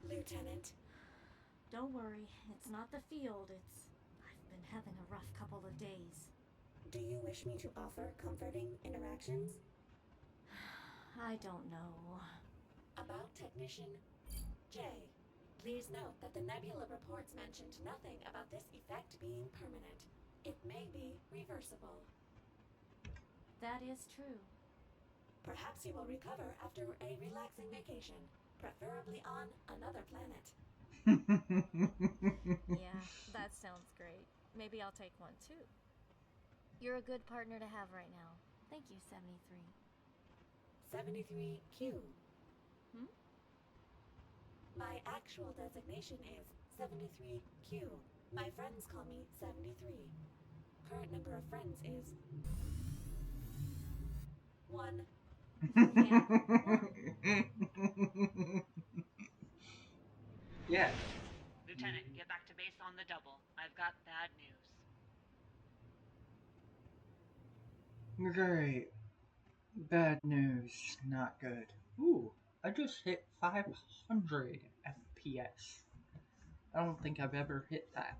Lieutenant. Don't worry, it's not the field, I've been having a rough couple of days. Do you wish me to offer comforting interactions? I don't know. About Technician J. Please note that the nebula reports mentioned nothing about this effect being permanent. It may be reversible. That is true. Perhaps you will recover after a relaxing vacation, preferably on another planet. Yeah, that sounds great. Maybe I'll take one too. You're a good partner to have right now. Thank you, 73. 73Q. Hmm? My actual designation is 73Q. My friends call me 73. Current number of friends is 1. Yeah, Yeah. Lieutenant, get back to base on the double. I've got bad news. Great. Bad news. Not good. Ooh, I just hit 500 FPS. I don't think I've ever hit that.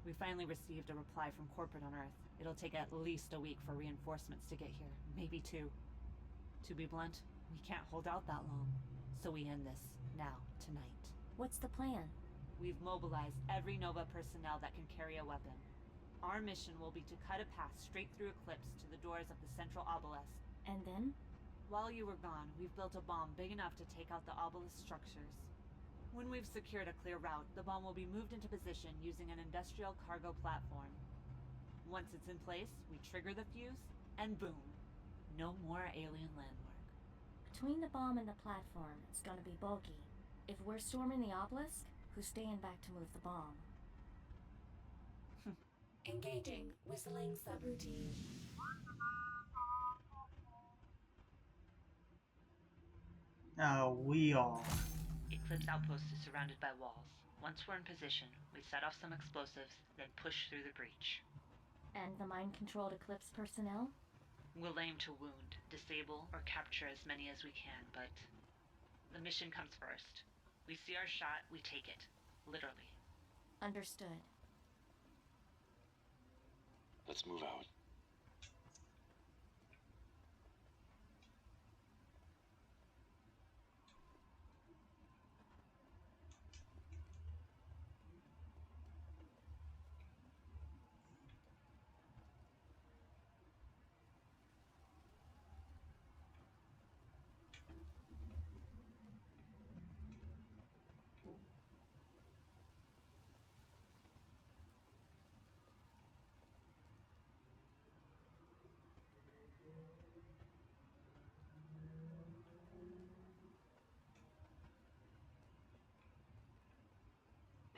We finally received a reply from corporate on Earth. It'll take at least a week for reinforcements to get here, maybe 2. To be blunt, we can't hold out that long. So we end this, now, tonight. what's the plan? We've mobilized every Nova personnel that can carry a weapon. Our mission will be to cut a path straight through Eclipse to the doors of the central obelisk. And then? While you were gone, we've built a bomb big enough to take out the obelisk structures. When we've secured a clear route, the bomb will be moved into position using an industrial cargo platform. Once it's in place, we trigger the fuse, and boom. No more alien landmark. Between the bomb and the platform, it's gonna be bulky. If we're storming the obelisk, who's staying back to move the bomb? Engaging whistling subroutine. We are. Eclipse Outpost is surrounded by walls. Once we're in position, we set off some explosives, then push through the breach. And the mind-controlled Eclipse personnel? We'll aim to wound, disable, or capture as many as we can, but the mission comes first. We see our shot, we take it. Literally. Understood. Let's move out.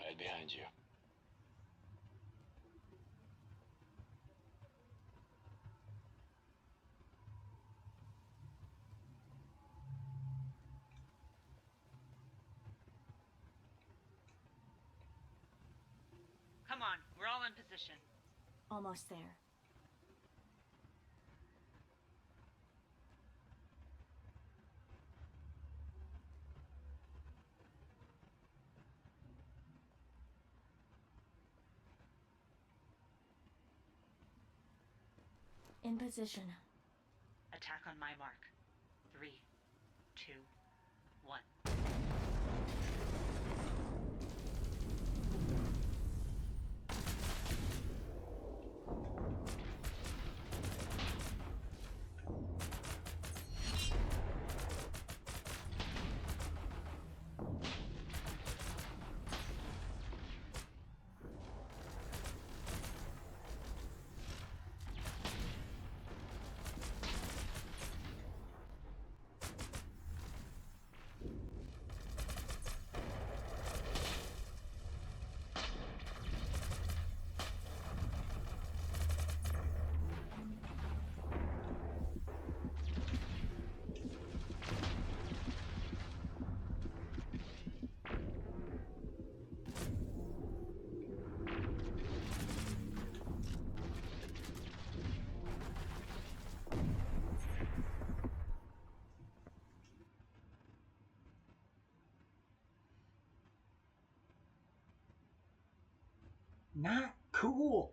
Right behind you. Come on, we're all in position. Almost there. In position. Attack on my mark. 3, 2, 1. Not cool.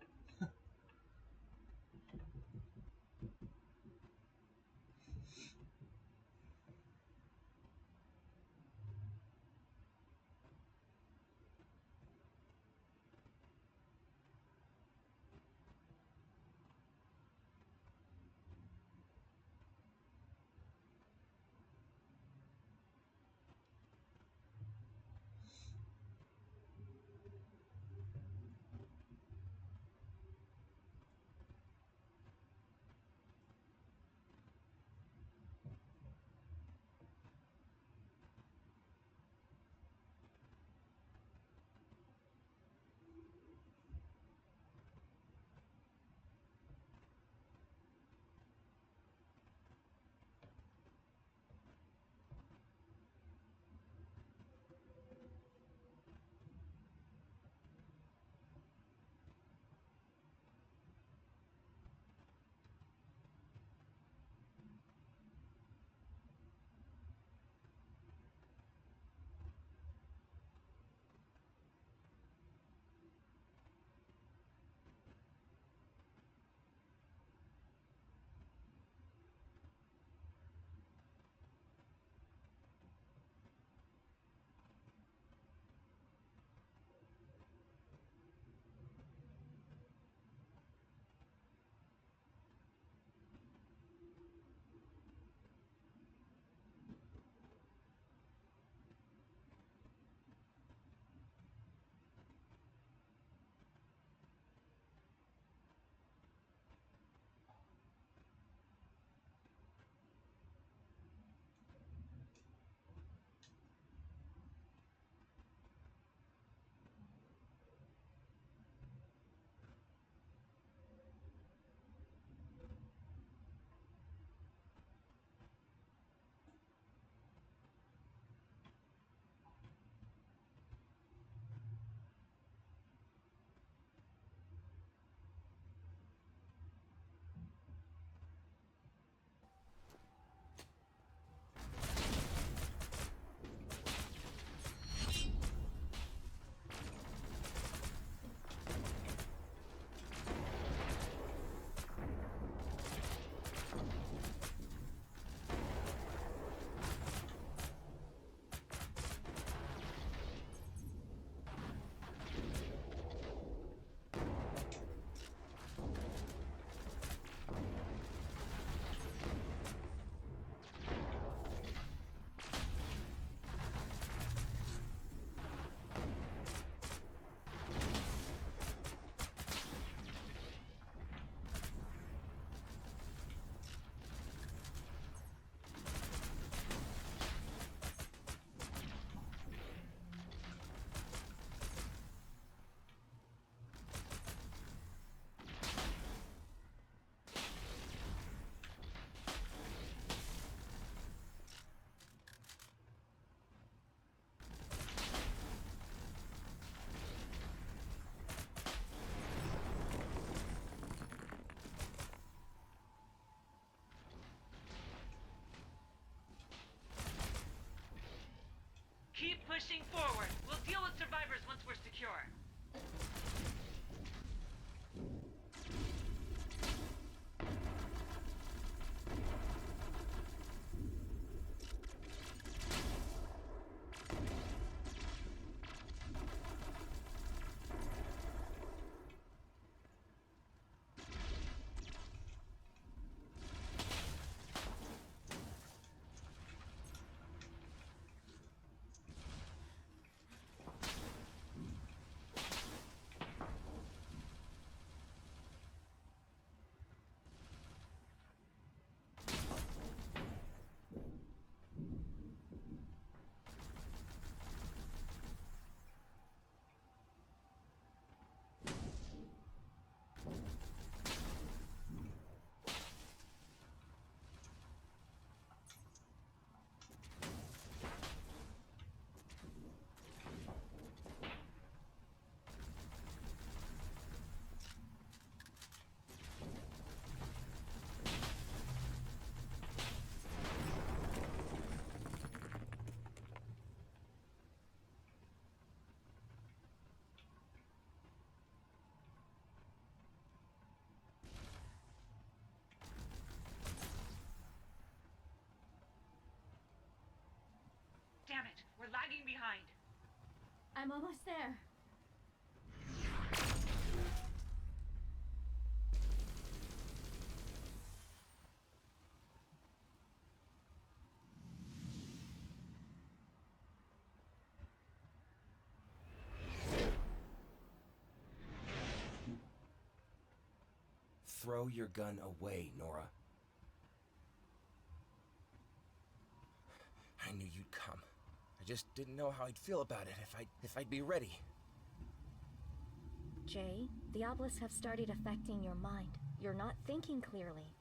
Pushing forward. We'll deal with survivors once we're secure. Damn it, we're lagging behind. I'm almost there. Throw your gun away, Nora. I knew you'd come. I just didn't know how I'd feel about it, if I'd be ready. Jay, the obelisk have started affecting your mind. You're not thinking clearly.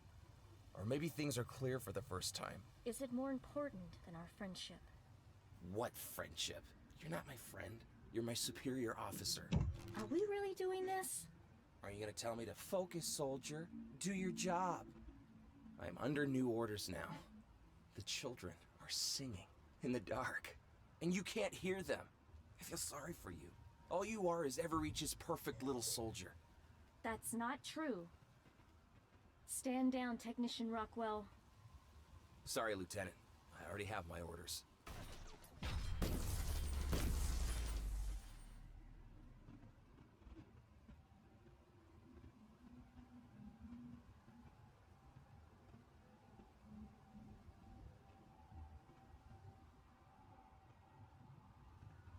Or maybe things are clear for the first time. Is it more important than our friendship? What friendship? You're not my friend. You're my superior officer. Are we really doing this? Are you gonna tell me to focus, soldier? Do your job. I'm under new orders now. The children are singing in the dark, and you can't hear them. I feel sorry for you. All you are is EverReach's perfect little soldier. That's not true. Stand down, Technician Rockwell. Sorry, Lieutenant. I already have my orders.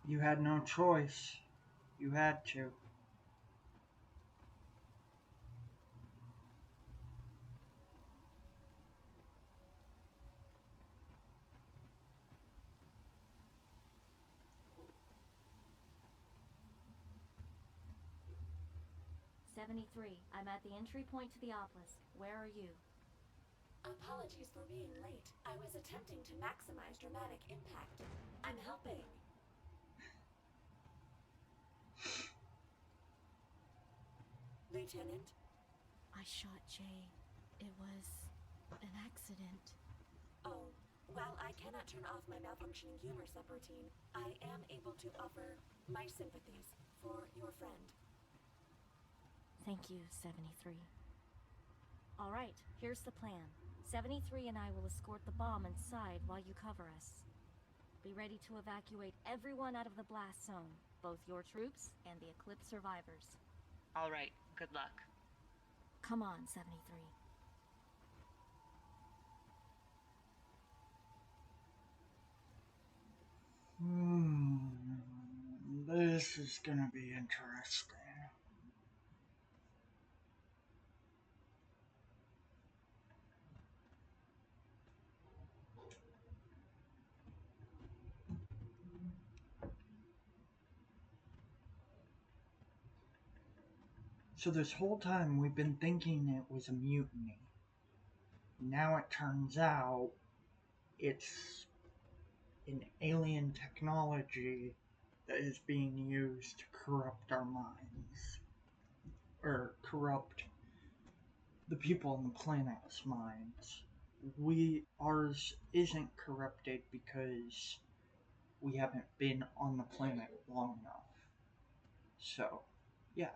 You had no choice. You had to. I'm at the entry point to the obelisk. Where are you? Apologies for being late. I was attempting to maximize dramatic impact. I'm helping. Lieutenant? I shot Jay. It was an accident. Oh, while I cannot turn off my malfunctioning humor subroutine, I am able to offer my sympathies for your friend. Thank you, 73. All right, here's the plan. 73 and I will escort the bomb inside while you cover us. Be ready to evacuate everyone out of the blast zone, both your troops and the Eclipse survivors. All right, good luck. Come on, 73. This is gonna be interesting. So this whole time we've been thinking it was a mutiny. Now it turns out it's an alien technology that is being used to corrupt our minds. Or corrupt the people on the planet's minds. Ours isn't corrupted because we haven't been on the planet long enough. So, yeah.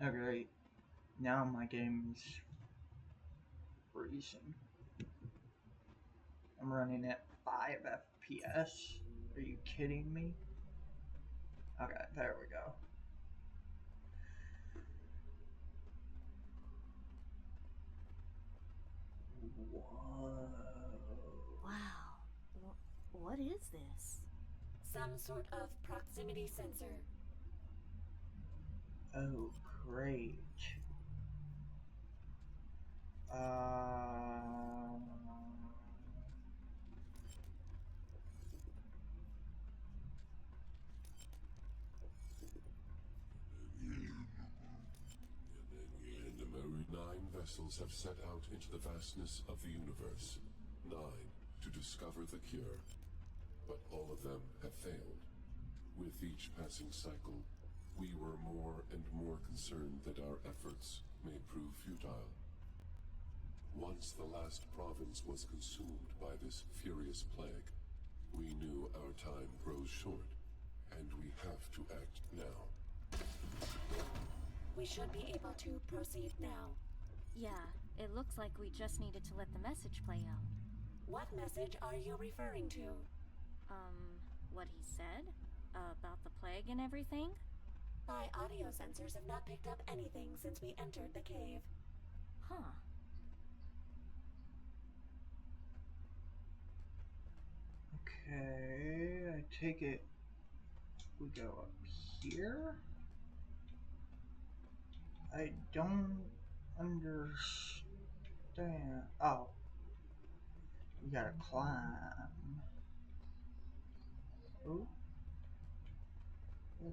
Okay, now my game's freezing. I'm running at 5 FPS. Are you kidding me? Okay, there we go. Whoa. Wow. What is this? Some sort of proximity sensor. Oh, great. Nine vessels have set out into the vastness of the universe. 9 to discover the cure. But all of them have failed. With each passing cycle, we were more and more concerned that our efforts may prove futile. Once the last province was consumed by this furious plague, we knew our time grows short, and we have to act now. We should be able to proceed now. Yeah, it looks like we just needed to let the message play out. What message are you referring to? What he said? About the plague and everything? My audio sensors have not picked up anything since we entered the cave. Huh. Okay, I take it we go up here? I don't understand. Oh. We gotta climb. Ooh. There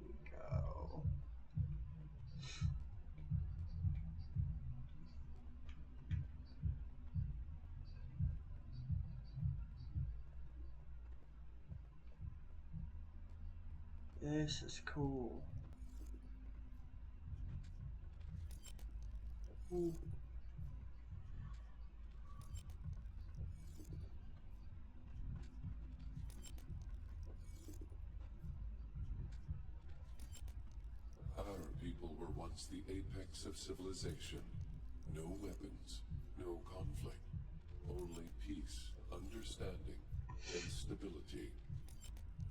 we go. This is cool. Ooh. Our people were once the apex of civilization. No weapons, no conflict, only peace, understanding, and stability.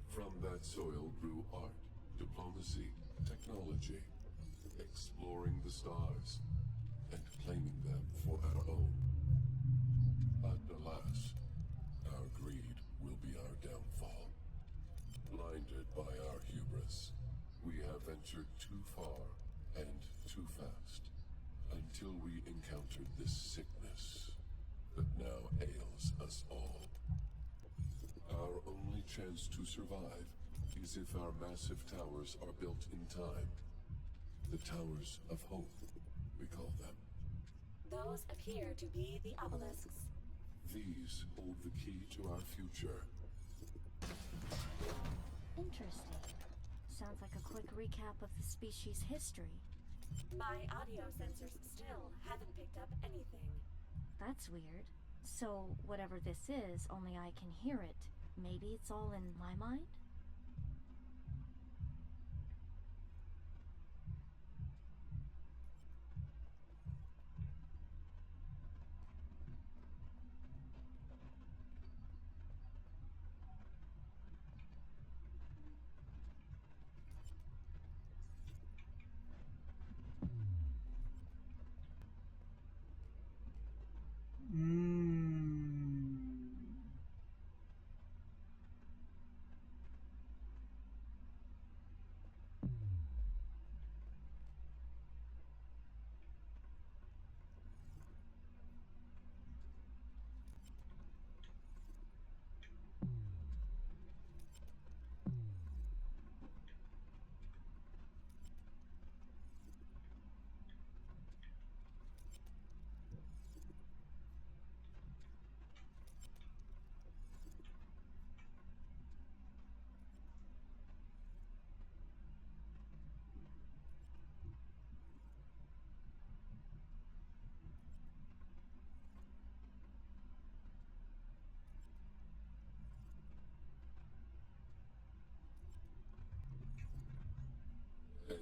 From that soil grew art, diplomacy, technology, exploring the stars, and claiming them for our own. But alas, our greed will be our downfall. Blinded by our hubris, we have ventured too far and too fast, until we encountered this sickness that now ails us all. Our only chance to survive is if our massive towers are built in time. The Towers of Hope, we call them. Those appear to be the obelisks. These hold the key to our future. Interesting. Sounds like a quick recap of the species' history. My audio sensors still haven't picked up anything. That's weird. So, whatever this is, only I can hear it. Maybe it's all in my mind?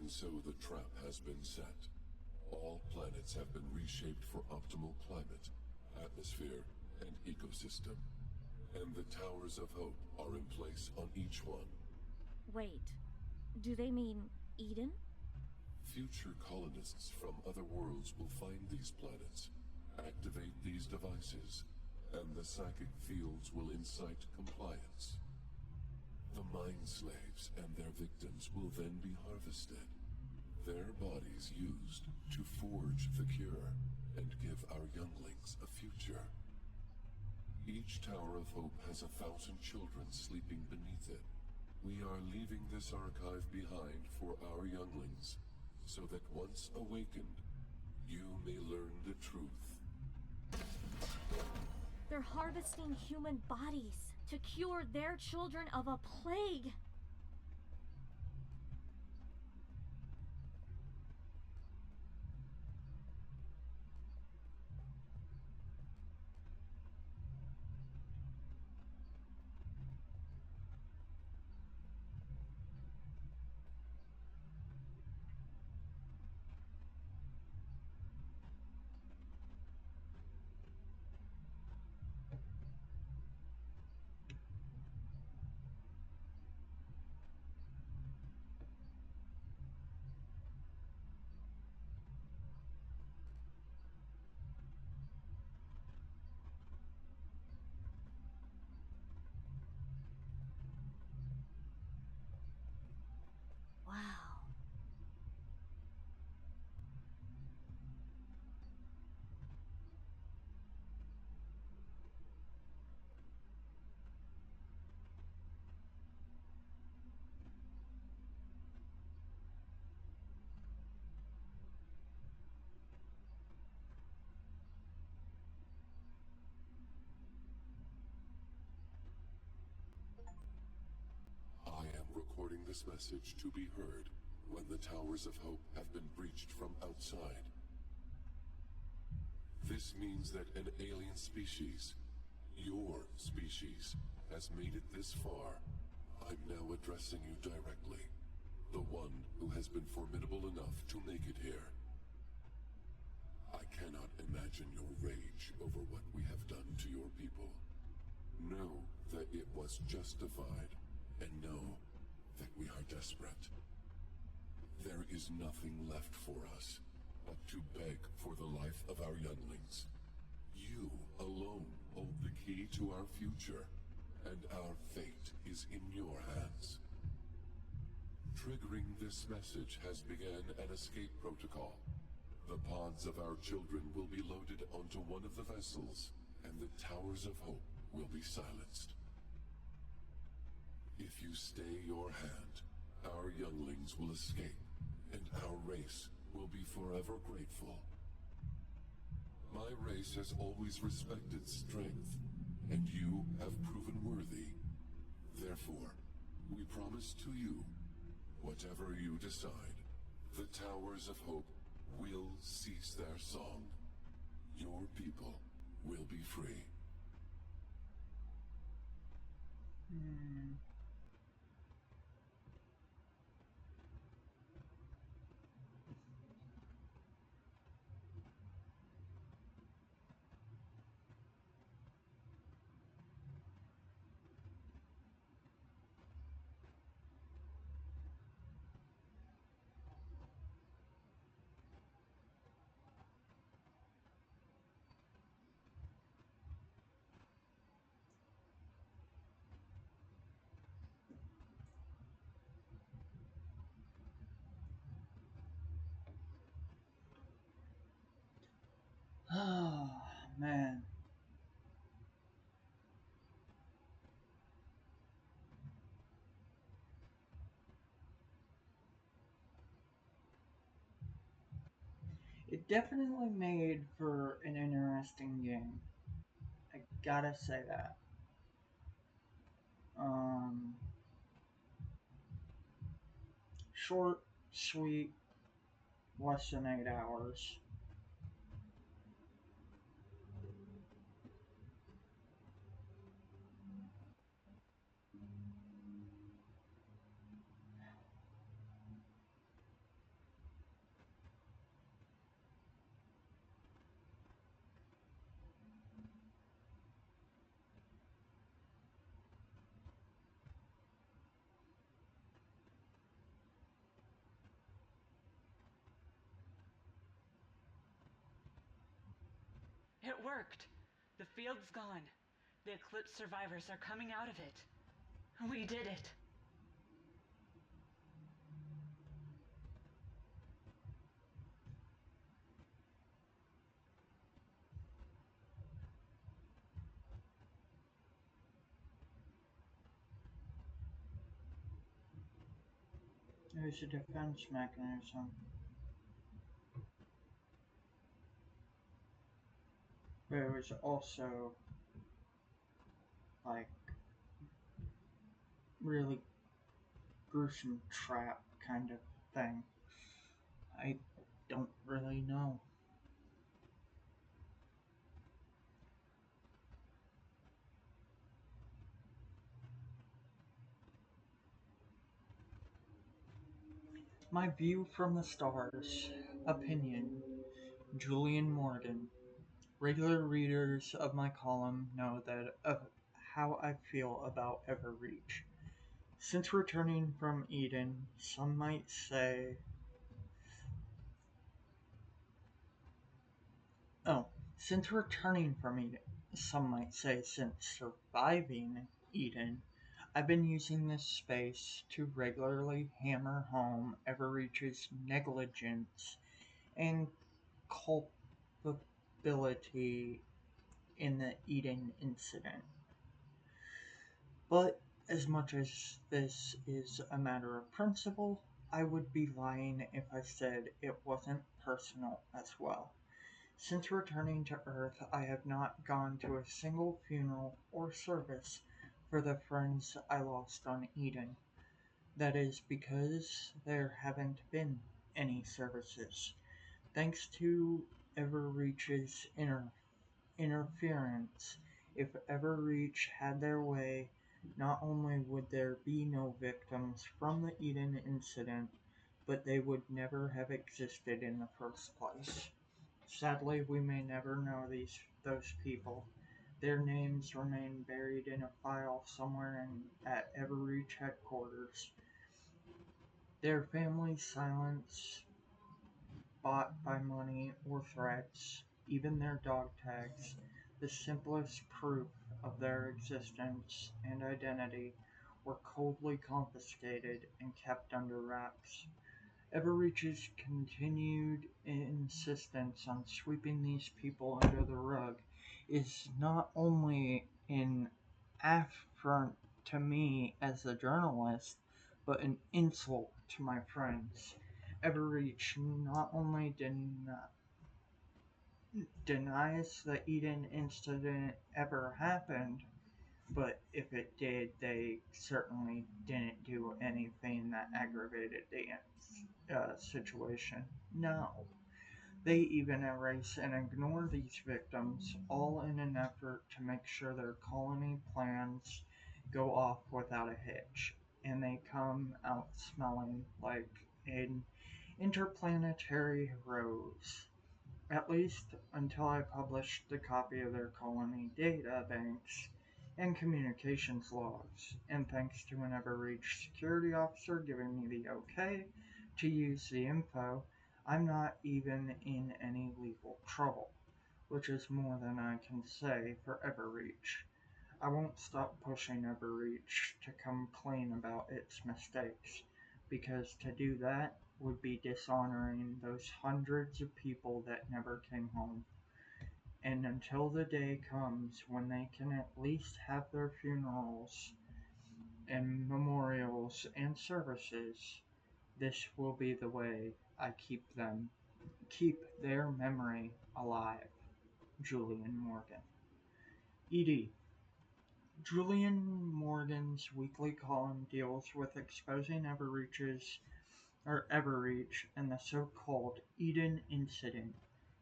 And so the trap has been set. All planets have been reshaped for optimal climate, atmosphere, and ecosystem. And the Towers of Hope are in place on each one. Wait, do they mean Eden? Future colonists from other worlds will find these planets, activate these devices, and the psychic fields will incite compliance. The mind slaves and their victims will then be harvested, their bodies used to forge the cure and give our younglings a future. Each Tower of Hope has 1,000 children sleeping beneath it. We are leaving this archive behind for our younglings, so that once awakened, you may learn the truth. They're harvesting human bodies to cure their children of a plague. Wow. I am recording this message to be heard when the Towers of Hope have been breached from outside. This means that an alien species, your species, has made it this far. I'm now addressing you directly. The one who has been formidable enough to make it here. I cannot imagine your rage over what we have done to your people. Know that it was justified, and know that we are desperate. There is nothing left for us but to beg for the life of our younglings. You alone hold the key to our future, and our fate is in your hands. Triggering this message has begun an escape protocol. The pods of our children will be loaded onto one of the vessels, and the Towers of Hope will be silenced. If you stay your hand, our younglings will escape, and our race will be forever grateful. My race has always respected strength, and you have proven worthy. Therefore, we promise to you, whatever you decide, the Towers of Hope will cease their song. Your people will be free. Oh, man. It definitely made for an interesting game. I gotta say that. Um, Short, sweet, less than 8 hours. It worked. The field's gone. The Eclipse survivors are coming out of it. We did it. There's a defense mechanism. But it was also like really gruesome trap kind of thing. I don't really know. My view from the stars. Opinion. Julian Morgan. Regular readers of my column know that of how I feel about EverReach. Since returning from Eden, some might say Oh, since returning from Eden, some might say since surviving Eden, I've been using this space to regularly hammer home EverReach's negligence and culpability in the Eden incident. But as much as this is a matter of principle, I would be lying if I said it wasn't personal as well. Since returning to Earth, I have not gone to a single funeral or service for the friends I lost on Eden. That is because there haven't been any services. Thanks to EverReach's interference, if EverReach had their way, not only would there be no victims from the Eden incident, but they would never have existed in the first place. Sadly, we may never know those people. Their names remain buried in a file somewhere at EverReach headquarters. Their families' silence, bought by money or threats, even their dog tags, the simplest proof of their existence and identity, were coldly confiscated and kept under wraps. EverReach's continued insistence on sweeping these people under the rug is not only an affront to me as a journalist, but an insult to my friends. EverReach not only denies the Eden incident ever happened, but if it did, they certainly didn't do anything that aggravated the situation. No. They even erase and ignore these victims, all in an effort to make sure their colony plans go off without a hitch. And they come out smelling like an interplanetary rose. At least until I published the copy of their colony data banks and communications logs, and thanks to an EverReach security officer giving me the okay to use the info, I'm not even in any legal trouble, which is more than I can say for EverReach. I won't stop pushing EverReach to come clean about its mistakes, because to do that would be dishonoring those hundreds of people that never came home. And until the day comes when they can at least have their funerals and memorials and services, this will be the way I keep their memory alive. Julian Morgan. ED. Julian Morgan's weekly column deals with exposing EverReach and the so-called Eden incident.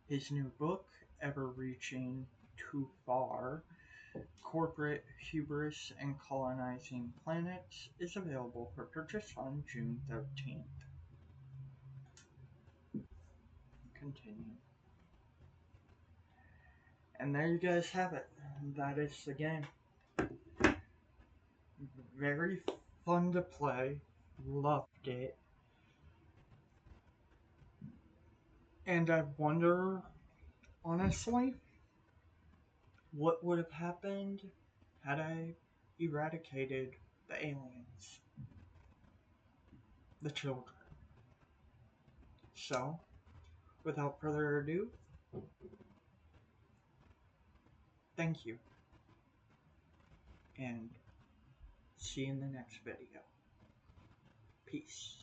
His new book, Ever Reaching Too Far, Corporate Hubris and Colonizing Planets, is available for purchase on June 13th. Continue. And there you guys have it. That is the game. Very fun to play. Loved it. And I wonder, honestly, what would have happened had I eradicated the aliens, the children. So, without further ado, thank you, and see you in the next video. Peace.